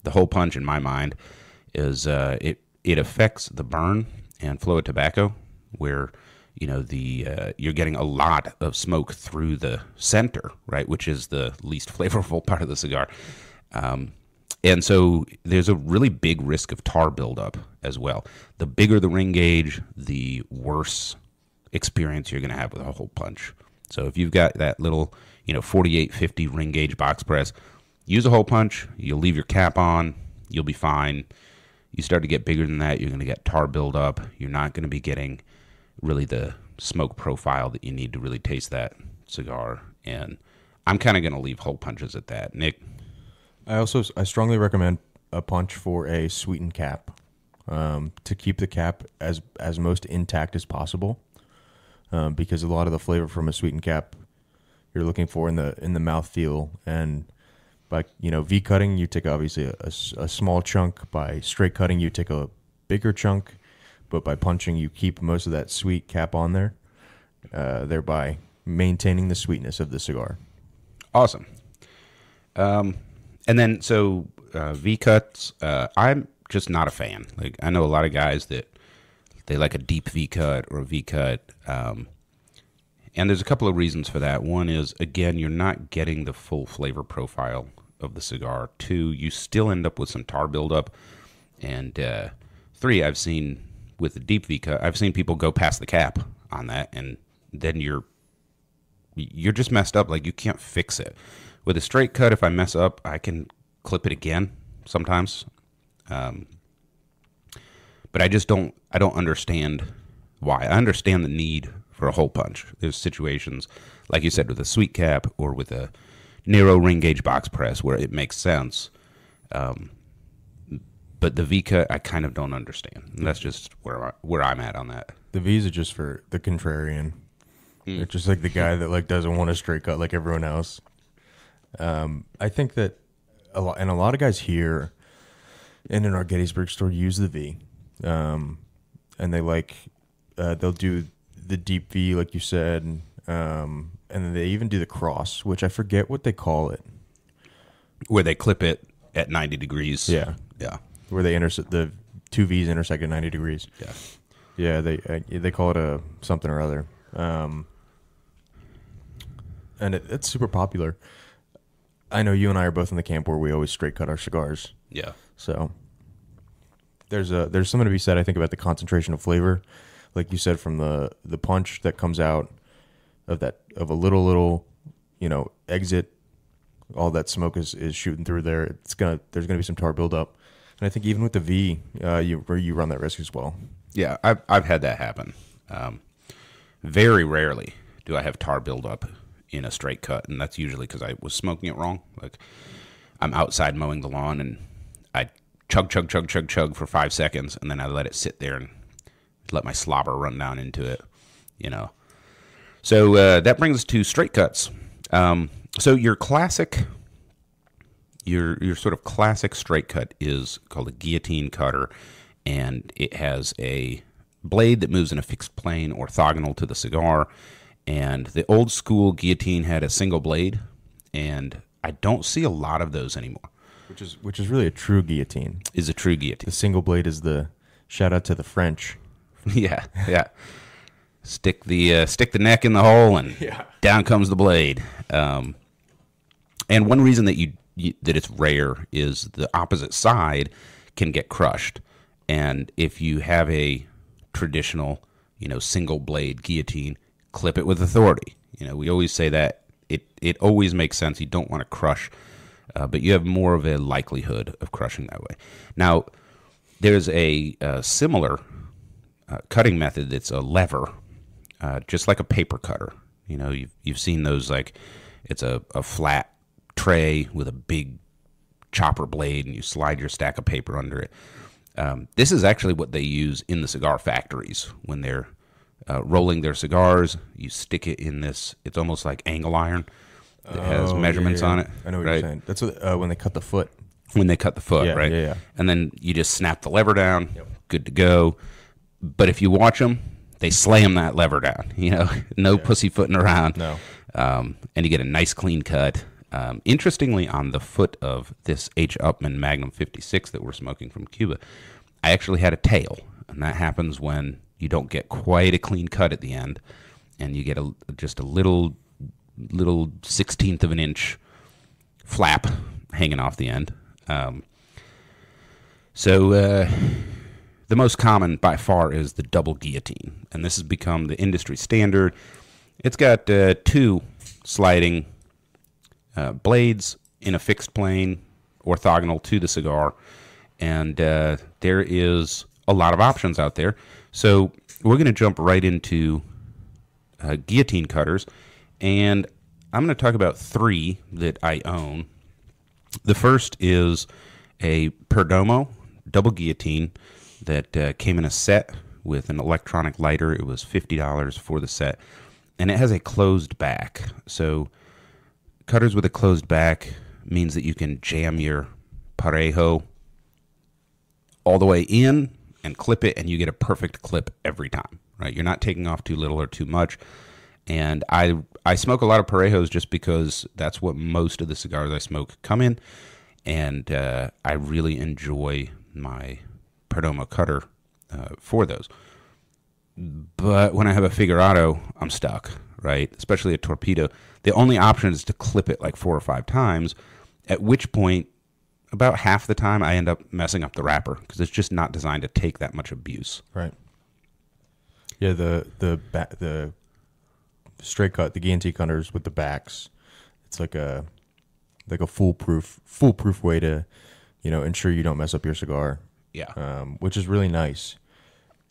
Speaker 3: the hole punch, in my mind, is it affects the burn and flow of tobacco, where you're getting a lot of smoke through the center, right, which is the least flavorful part of the cigar. And so there's a really big risk of tar buildup as well. The bigger the ring gauge, the worse experience you're going to have with a hole punch. So if you've got that little 4850 ring gauge box press, use a hole punch. You'll leave your cap on. You'll be fine. You start to get bigger than that, you're going to get tar buildup. You're not going to be getting really the smoke profile that you need to really taste that cigar. And I'm kind of going to leave hole punches at that. Nick?
Speaker 1: I strongly recommend a punch for a sweetened cap, to keep the cap as most intact as possible, because a lot of the flavor from a sweetened cap you're looking for in the mouthfeel. And by V cutting, you take obviously a small chunk. By straight cutting, you take a bigger chunk, but by punching, you keep most of that sweet cap on there, thereby maintaining the sweetness of the cigar.
Speaker 3: Awesome. And then, so V cuts, I'm just not a fan. Like, I know a lot of guys that they like a deep V cut or a V cut. And there's a couple of reasons for that. One is, again, you're not getting the full flavor profile of the cigar. 2, you still end up with some tar buildup. And 3, I've seen with the deep V cut, I've seen people go past the cap on that, and then you're just messed up. Like, you can't fix it. With a straight cut, if I mess up, I can clip it again sometimes. But I don't understand why. I understand the need for a hole punch. There's situations, like you said, with a sweet cap or with a narrow ring gauge box press where it makes sense. But the V cut, I kind of don't understand. And that's just where I'm at on that.
Speaker 1: The V's are just for the contrarian. They're just like the guy that doesn't want a straight cut like everyone else. I think that a lot of guys here and in our Gettysburg store use the V, and they they'll do the deep V like you said, and then they even do the cross, which I forget what they call it,
Speaker 3: where they clip it at 90 degrees.
Speaker 1: Yeah, where they intersect, the 2 V's intersect at 90 degrees. Yeah, they call it a something or other, and it's super popular. I know you and I are both in the camp where we always straight cut our cigars.
Speaker 3: Yeah.
Speaker 1: So there's something to be said, I think, about the concentration of flavor, like you said, from the punch that comes out of a little exit. All that smoke is shooting through there. There's gonna be some tar buildup, and I think even with the V, you run that risk as well.
Speaker 3: Yeah, I've had that happen. Very rarely do I have tar buildup in a straight cut, and that's usually because I was smoking it wrong. Like, I'm outside mowing the lawn and I chug, chug, chug, chug, chug for 5 seconds, and then I let it sit there and let my slobber run down into it, you know. So that brings us to straight cuts. So your classic, your sort of classic straight cut is called a guillotine cutter, and it has a blade that moves in a fixed plane orthogonal to the cigar. And the old school guillotine had a single blade, and I don't see a lot of those anymore.
Speaker 1: Which is really a true guillotine.
Speaker 3: Is a true guillotine.
Speaker 1: The single blade is the shout out to the French.
Speaker 3: Yeah, yeah. Stick the neck in the hole, and down comes the blade. And one reason that that it's rare is the opposite side can get crushed. And if you have a traditional, single blade guillotine, clip it with authority. We always say that it always makes sense. You don't want to crush, but you have more of a likelihood of crushing that way. Now, there's a similar cutting method that's a lever, just like a paper cutter. You've seen those, like it's a flat tray with a big chopper blade, and you slide your stack of paper under it. This is actually what they use in the cigar factories when they're rolling their cigars. You stick it in this. It's almost like angle iron. It has measurements on it.
Speaker 1: I know what you're saying. That's what, when they cut the foot.
Speaker 3: When they cut the foot, right?
Speaker 1: Yeah.
Speaker 3: And then you just snap the lever down. Yep. Good to go. But if you watch them, they slam that lever down. No pussyfooting around.
Speaker 1: No.
Speaker 3: And you get a nice clean cut. Interestingly, on the foot of this H. Upmann Magnum 56 that we're smoking from Cuba, I actually had a tail, and that happens when you don't get quite a clean cut at the end, and you get just a little 16th of an inch flap hanging off the end. So the most common by far is the double guillotine, and this has become the industry standard. It's got two sliding blades in a fixed plane orthogonal to the cigar, and there is a lot of options out there. So we're going to jump right into guillotine cutters, and I'm going to talk about three that I own. The first is a Perdomo double guillotine that came in a set with an electronic lighter. It was $50 for the set, and it has a closed back. So cutters with a closed back means that you can jam your parejo all the way in and clip it, and you get a perfect clip every time, right? You're not taking off too little or too much. And I smoke a lot of parejos just because that's what most of the cigars I smoke come in, and I really enjoy my Perdomo cutter for those. But when I have a Figurado, I'm stuck, right? Especially a Torpedo. The only option is to clip it like 4 or 5 times, at which point about half the time I end up messing up the wrapper because it's just not designed to take that much abuse.
Speaker 1: Right. Yeah, the straight cut, the guillotine cutters with the backs, it's like a foolproof way to, ensure you don't mess up your cigar.
Speaker 3: Yeah.
Speaker 1: Which is really nice.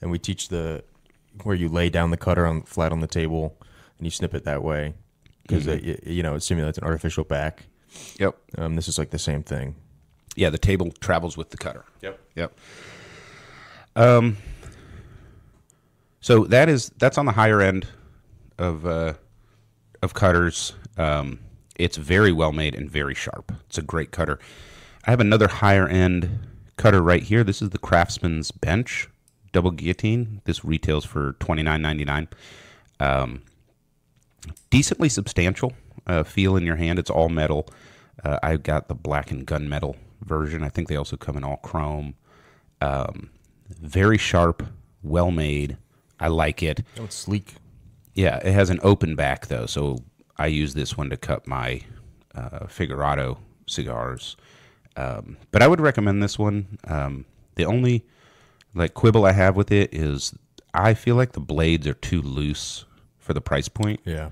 Speaker 1: And we teach where you lay down the cutter flat on the table and you snip it that way because it simulates an artificial back.
Speaker 3: Yep.
Speaker 1: This is like the same thing.
Speaker 3: Yeah, the table travels with the cutter. Yep. So that's on the higher end of cutters. It's very well made and very sharp. It's a great cutter. I have another higher end cutter right here. This is the Craftsman's Bench double guillotine. This retails for $29.99. Decently substantial feel in your hand. It's all metal. I've got the black and gunmetal version. I think they also come in all chrome. Very sharp, well made. I like it.
Speaker 1: Oh, it's sleek.
Speaker 3: Yeah, it has an open back though, so I use this one to cut my Figurado cigars. But I would recommend this one. The only quibble I have with it is I feel like the blades are too loose for the price point.
Speaker 1: Yeah.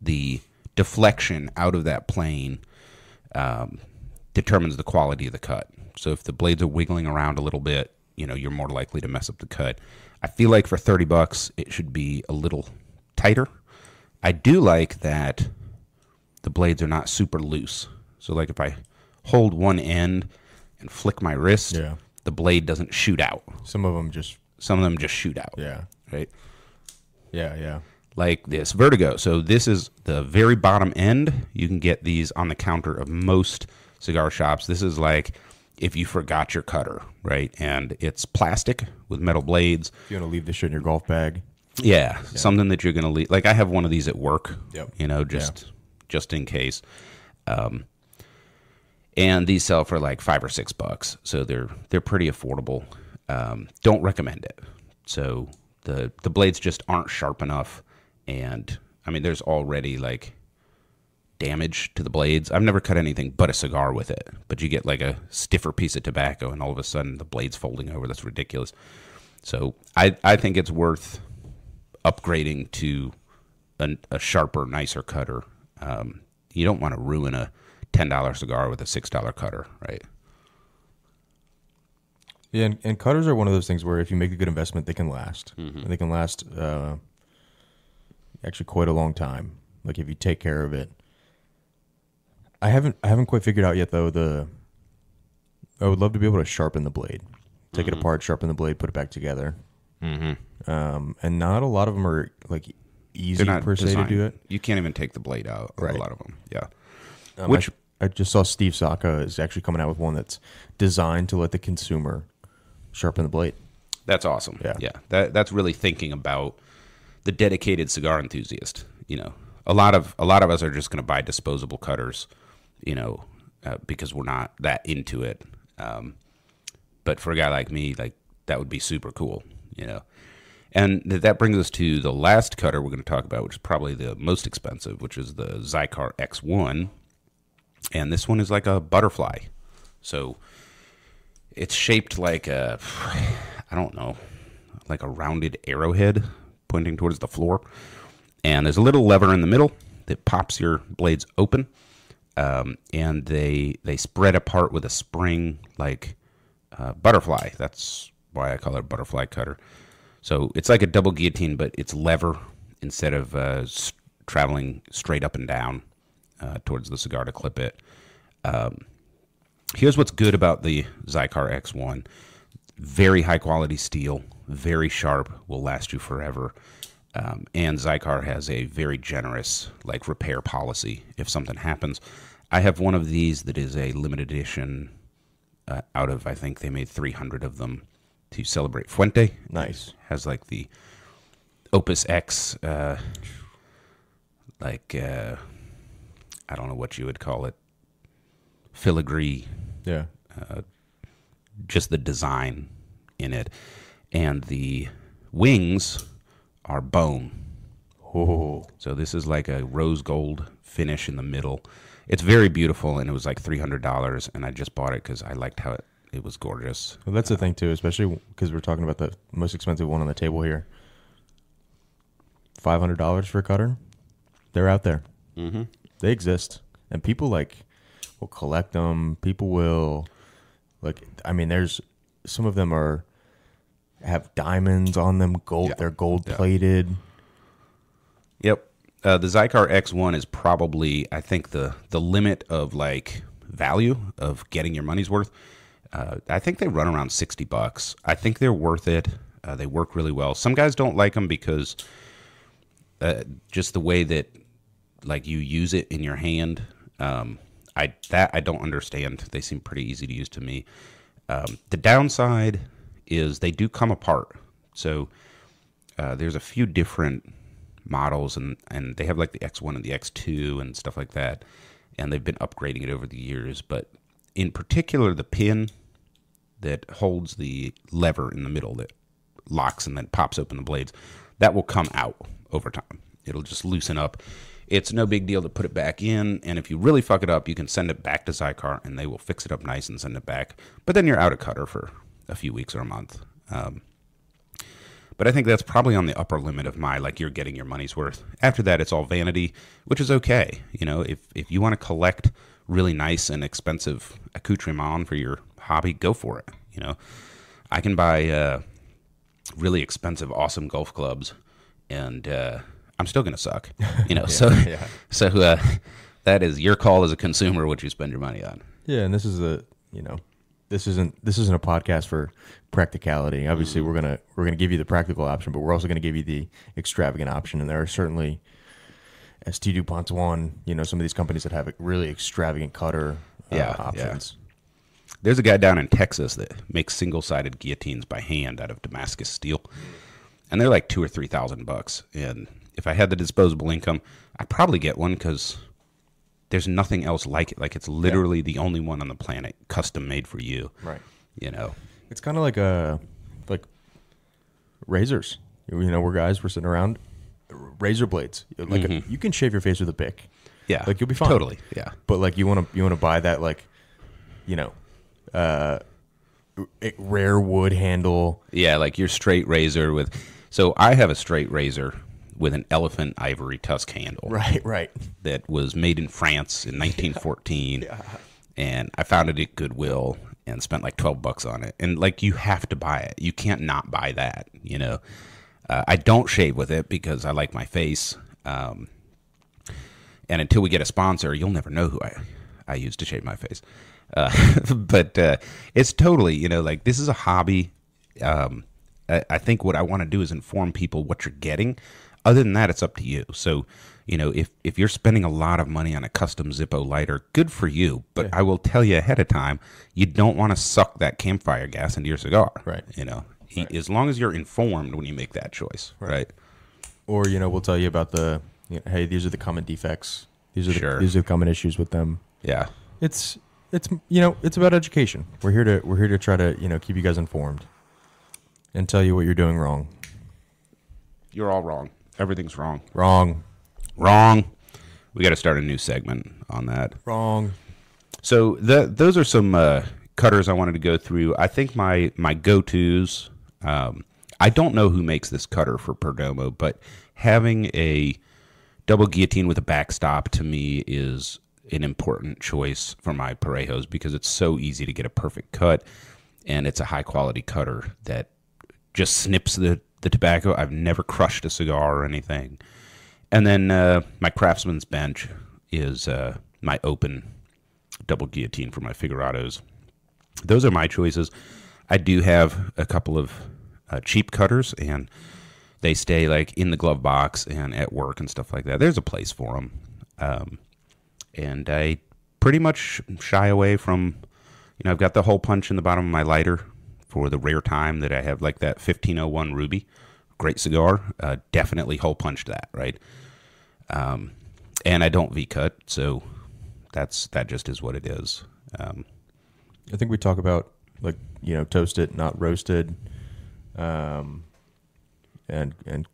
Speaker 3: The deflection out of that plane determines the quality of the cut. So if the blades are wiggling around a little bit, you're more likely to mess up the cut. I feel like for $30, it should be a little tighter. I do like that the blades are not super loose. So like if I hold one end,
Speaker 2: and flick my wrist,
Speaker 1: Yeah.
Speaker 2: the blade doesn't shoot out.
Speaker 1: Some of them just.
Speaker 2: Some of them just shoot out.
Speaker 1: Yeah.
Speaker 2: Right?
Speaker 1: Yeah.
Speaker 2: Like this Vertigo. So this is the very bottom end. You can get these on the counter of most cigar shops. This is like if you forgot your cutter, right? And it's plastic with metal blades.
Speaker 1: If you want to leave this shit in your golf bag.
Speaker 2: Yeah, something that you're going to leave. Like I have one of these at work,
Speaker 1: Yep.
Speaker 2: you know, just in case. And these sell for like $5 or $6, so they're pretty affordable. Don't recommend it. So the blades just aren't sharp enough, and I mean, there's already like damage to the blades. I've never cut anything but a cigar with it, but you get like a stiffer piece of tobacco, and all of a sudden the blade's folding over. That's ridiculous. So I think it's worth upgrading to a sharper, nicer cutter. You don't want to ruin a $10 cigar with a $6 cutter, right?
Speaker 1: Yeah, and cutters are one of those things where if you make a good investment, they can last.
Speaker 2: Mm-hmm.
Speaker 1: And they can last actually quite a long time. Like if you take care of it. I haven't quite figured out yet though. I would love to be able to sharpen the blade, take it apart, sharpen the blade, put it back together. And not a lot of them are like easy
Speaker 2: They're not
Speaker 1: per se
Speaker 2: designed.
Speaker 1: to do it.
Speaker 2: You can't even take the blade out.
Speaker 1: Right.
Speaker 2: A lot of them, yeah.
Speaker 1: Which I just saw Steve Saka is actually coming out with one that's designed to let the consumer sharpen the blade.
Speaker 2: That's awesome.
Speaker 1: Yeah.
Speaker 2: That's really thinking about the dedicated cigar enthusiast. You know, a lot of us are just going to buy disposable cutters, you know, because we're not that into it. But for a guy like me, like that would be super cool, you know. And that brings us to the last cutter we're going to talk about, which is probably the most expensive, which is the Cigar X1. And this one is like a butterfly. So it's shaped like I don't know, like a rounded arrowhead pointing towards the floor. And there's a little lever in the middle that pops your blades open. And they spread apart with a spring like butterfly. That's why I call it a butterfly cutter. So it's like a double guillotine, but it's lever instead of traveling straight up and down towards the cigar to clip it. Here's what's good about the Cigar X1. Very high quality steel, very sharp, will last you forever. And Cigar has a very generous like repair policy if something happens. I have one of these that is a limited edition out of, I think they made 300 of them to celebrate Fuente.
Speaker 1: Nice.
Speaker 2: Has like the Opus X, I don't know what you would call it, filigree,
Speaker 1: Yeah.
Speaker 2: just the design in it. And the wings are bone.
Speaker 1: Oh.
Speaker 2: So this is like a rose gold finish in the middle. It's very beautiful, and it was like $300, and I just bought it because I liked how it was gorgeous.
Speaker 1: Well, that's the thing too, especially because we're talking about the most expensive one on the table here. $500 for a cutter. They're out there.
Speaker 2: Mm-hmm.
Speaker 1: They exist, and people will collect them. People will there's some of them have diamonds on them. Gold.
Speaker 2: Yeah.
Speaker 1: They're gold plated.
Speaker 2: Yep. The Cigar X1 is probably, I think, the limit of like value of getting your money's worth. I think they run around $60. I think they're worth it. They work really well. Some guys don't like them because just the way that like you use it in your hand. I don't understand. They seem pretty easy to use to me. The downside is they do come apart. So there's a few different models, and they have like the X1 and the X2 and stuff like that, and they've been upgrading it over the years. But in particular, the pin that holds the lever in the middle that locks and then pops open the blades, that will come out over time. It'll just loosen up. It's no big deal to put it back in, and if you really fuck it up, you can send it back to Cigar, and they will fix it up nice and send it back. But then you're out of cutter for a few weeks or a month. But I think that's probably on the upper limit of my, like, you're getting your money's worth. After that, it's all vanity, which is okay. You know, if you want to collect really nice and expensive accoutrement for your hobby, go for it. You know, I can buy really expensive, awesome golf clubs, and I'm still going to suck. You know, so
Speaker 1: Yeah.
Speaker 2: that is your call as a consumer what you spend your money on.
Speaker 1: Yeah, and this is this isn't a podcast for practicality. Obviously, we're gonna give you the practical option, but we're also gonna give you the extravagant option. And there are certainly St. DuPont's one, some of these companies that have really extravagant cutter options.
Speaker 3: There's a guy down in Texas that makes single-sided guillotines by hand out of Damascus steel, and they're like $2,000 or $3,000. And if I had the disposable income, I'd probably get one because there's nothing else like it. Like, it's literally the only one on the planet, custom made for you.
Speaker 1: Right.
Speaker 3: It's
Speaker 1: kind of like razors. Where guys were sitting around, razor blades. You can shave your face with a pick.
Speaker 3: Yeah,
Speaker 1: like you'll be fine.
Speaker 3: Totally. Yeah,
Speaker 1: but like you want to buy that rare wood handle.
Speaker 3: Yeah, like your straight razor with. So I have a straight razor with an elephant ivory tusk handle.
Speaker 1: Right.
Speaker 3: That was made in France in 1914, and I found it at Goodwill and spent like $12 on it. And like, you have to buy it. You can't not buy that. I don't shave with it because I like my face. And until we get a sponsor, you'll never know who I use to shave my face. But it's totally, like, this is a hobby. I think what I want to do is inform people what you're getting. Other than that, it's up to you. So, if you're spending a lot of money on a custom Zippo lighter, good for you. But I will tell you ahead of time, you don't want to suck that campfire gas into your cigar.
Speaker 1: Right.
Speaker 3: As long as you're informed when you make that choice. Right.
Speaker 1: Or, we'll tell you about hey, these are the common defects. These are the common issues with them.
Speaker 3: Yeah.
Speaker 1: It's about education. We're here to try to, keep you guys informed and tell you what you're doing wrong.
Speaker 3: You're all wrong. Everything's wrong.
Speaker 1: Wrong.
Speaker 3: We got to start a new segment on that.
Speaker 1: Wrong.
Speaker 3: So those are some cutters I wanted to go through. I think my go-tos, I don't know who makes this cutter for Perdomo, but having a double guillotine with a backstop to me is an important choice for my Parejos because it's so easy to get a perfect cut, and it's a high-quality cutter that just snips the tobacco. I've never crushed a cigar or anything. And then my Craftsman's bench is my open double guillotine for my Figurados. Those are my choices. I do have a couple of cheap cutters, and they stay like in the glove box and at work and stuff like that. There's a place for them. And I pretty much shy away from, I've got the hole punch in the bottom of my lighter for the rare time that I have like that 1501 Ruby. Great cigar. Definitely hole punched that, right? And I don't V-cut, so that just is what it is.
Speaker 1: I think we talk about toasted, not roasted, and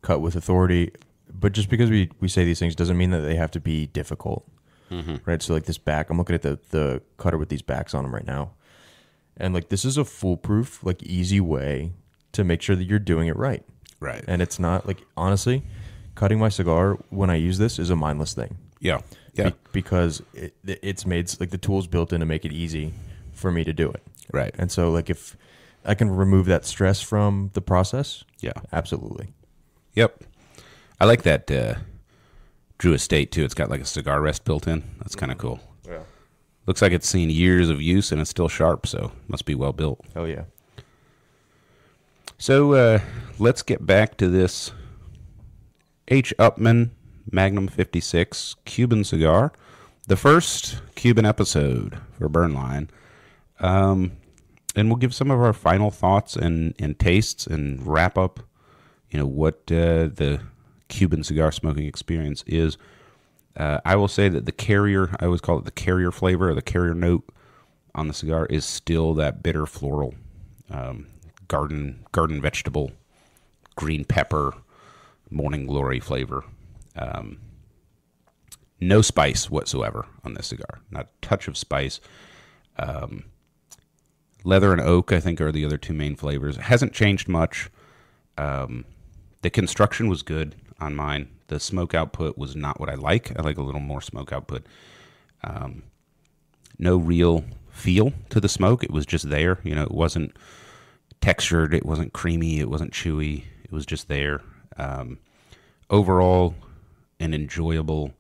Speaker 1: cut with authority. But just because we say these things doesn't mean that they have to be difficult, right? So like this back, I'm looking at the cutter with these backs on them right now, and like this is a foolproof, easy way to make sure that you're doing it right.
Speaker 3: Right.
Speaker 1: And it's not honestly, cutting my cigar when I use this is a mindless thing.
Speaker 3: Yeah. Yeah.
Speaker 1: Because it's made the tool's built in to make it easy for me to do it.
Speaker 3: Right.
Speaker 1: And so if I can remove that stress from the process,
Speaker 3: yeah,
Speaker 1: absolutely.
Speaker 3: Yep. I like that Drew Estate too. It's got a cigar rest built in. That's kind of cool.
Speaker 1: Yeah.
Speaker 3: Looks like it's seen years of use and it's still sharp, so must be well built.
Speaker 1: Oh yeah.
Speaker 3: So let's get back to this H. Upmann Magnum 56 Cuban cigar, the first Cuban episode for Burnline. And we'll give some of our final thoughts and tastes and wrap up, what the Cuban cigar smoking experience is. I will say that the carrier, I always call it the carrier flavor or the carrier note on the cigar is still that bitter floral, garden vegetable, green pepper, morning glory flavor. No spice whatsoever on this cigar. Not a touch of spice. Leather and oak, I think, are the other two main flavors. It hasn't changed much. The construction was good on mine. The smoke output was not what I like. I like a little more smoke output. No real feel to the smoke. It was just there. It wasn't textured. It wasn't creamy. It wasn't chewy. It was just there. Overall, an enjoyable,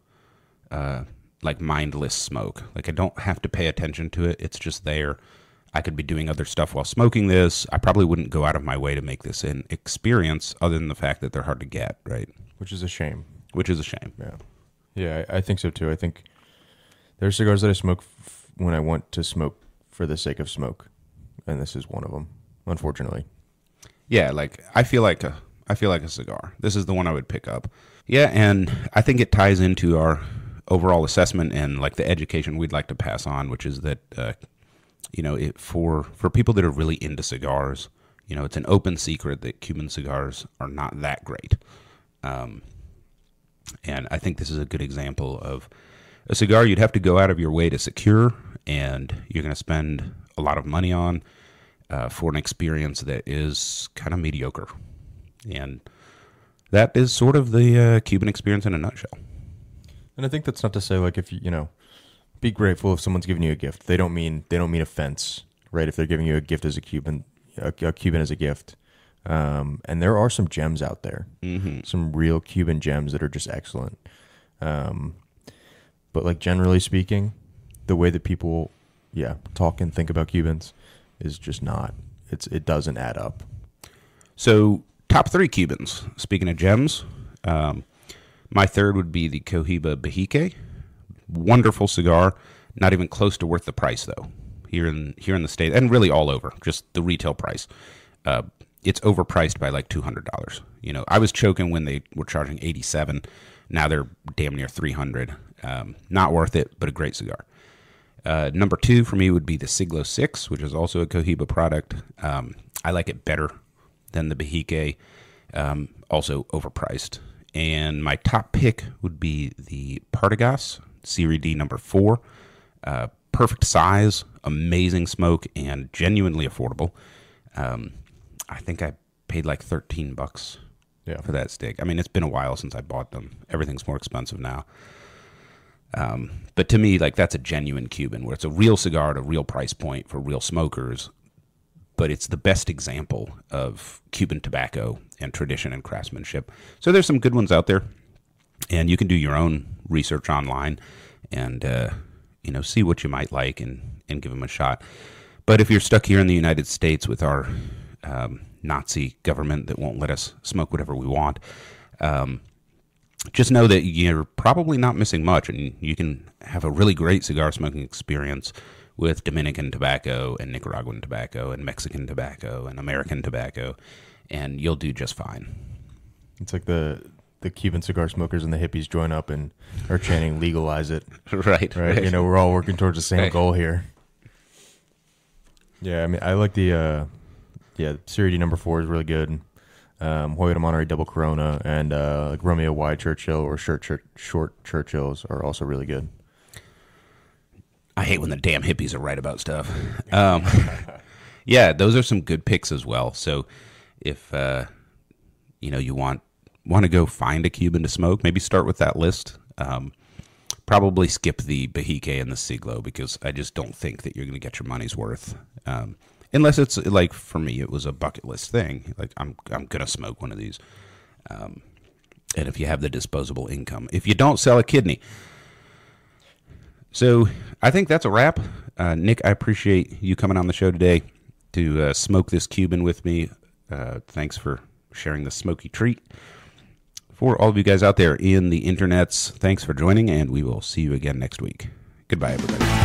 Speaker 3: mindless smoke. I don't have to pay attention to it. It's just there. I could be doing other stuff while smoking this. I probably wouldn't go out of my way to make this an experience other than the fact that they're hard to get, right?
Speaker 1: Which is a shame.
Speaker 3: Which is a shame.
Speaker 1: Yeah. Yeah, I think so too. I think there's cigars that I smoke when I want to smoke for the sake of smoke, and this is one of them, unfortunately.
Speaker 3: Yeah, like I feel like a cigar. This is the one I would pick up. Yeah, and I think it ties into our overall assessment and like the education we'd like to pass on, which is that for people that are really into cigars, it's an open secret that Cuban cigars are not that great. And I think this is a good example of a cigar you'd have to go out of your way to secure, and you're going to spend a lot of money on for an experience that is kind of mediocre. And that is sort of the Cuban experience in a nutshell.
Speaker 1: And I think that's not to say, like, if be grateful if someone's giving you a gift. They don't mean offense, right? If they're giving you a gift as a Cuban as a gift. And there are some gems out there, some real Cuban gems that are just excellent. But like generally speaking, the way that people, talk and think about Cubans is just not. It doesn't add up.
Speaker 3: So top 3 Cubans. Speaking of gems, my third would be the Cohiba Bahique. Wonderful cigar, not even close to worth the price though. Here in the state, and really all over, just the retail price. It's overpriced by like $200. I was choking when they were charging $87. Now they're damn near $300. Not worth it, but a great cigar. Number 2 for me would be the Siglo 6, which is also a Cohiba product. I like it better than the Bahique. Also overpriced. And my top pick would be the Partagas Serie D number 4. Perfect size, amazing smoke, and genuinely affordable. I think I paid like $13 for that stick. I mean, it's been a while since I bought them. Everything's more expensive now. But to me, like, that's a genuine Cuban, where it's a real cigar at a real price point for real smokers. But it's the best example of Cuban tobacco and tradition and craftsmanship. So there's some good ones out there, and you can do your own research online and see what you might like and give them a shot. But if you're stuck here in the United States with our Nazi government that won't let us smoke whatever we want, just know that you're probably not missing much, and you can have a really great cigar smoking experience with Dominican tobacco and Nicaraguan tobacco and Mexican tobacco and American tobacco, and you'll do just fine.
Speaker 1: It's like the Cuban cigar smokers and the hippies join up and are chanting "legalize it."
Speaker 3: Right.
Speaker 1: We're all working towards the same goal here. Yeah, I mean, I like the Serie D number 4 is really good. Hoyt Monterey Double Corona and like Romeo Wide Churchill or short Churchills are also really good.
Speaker 3: I hate when the damn hippies are right about stuff. Yeah, those are some good picks as well. So if you want to go find a Cuban to smoke, maybe start with that list. Probably skip the Bahique and the Siglo, because I just don't think that you're going to get your money's worth. Unless it's like, for me, it was a bucket list thing. Like, I'm going to smoke one of these. And if you have the disposable income, if you don't sell a kidney. So I think that's a wrap. Nick, I appreciate you coming on the show today to smoke this Cuban with me. Thanks for sharing the smoky treat. For all of you guys out there in the internets, thanks for joining, and we will see you again next week. Goodbye, everybody.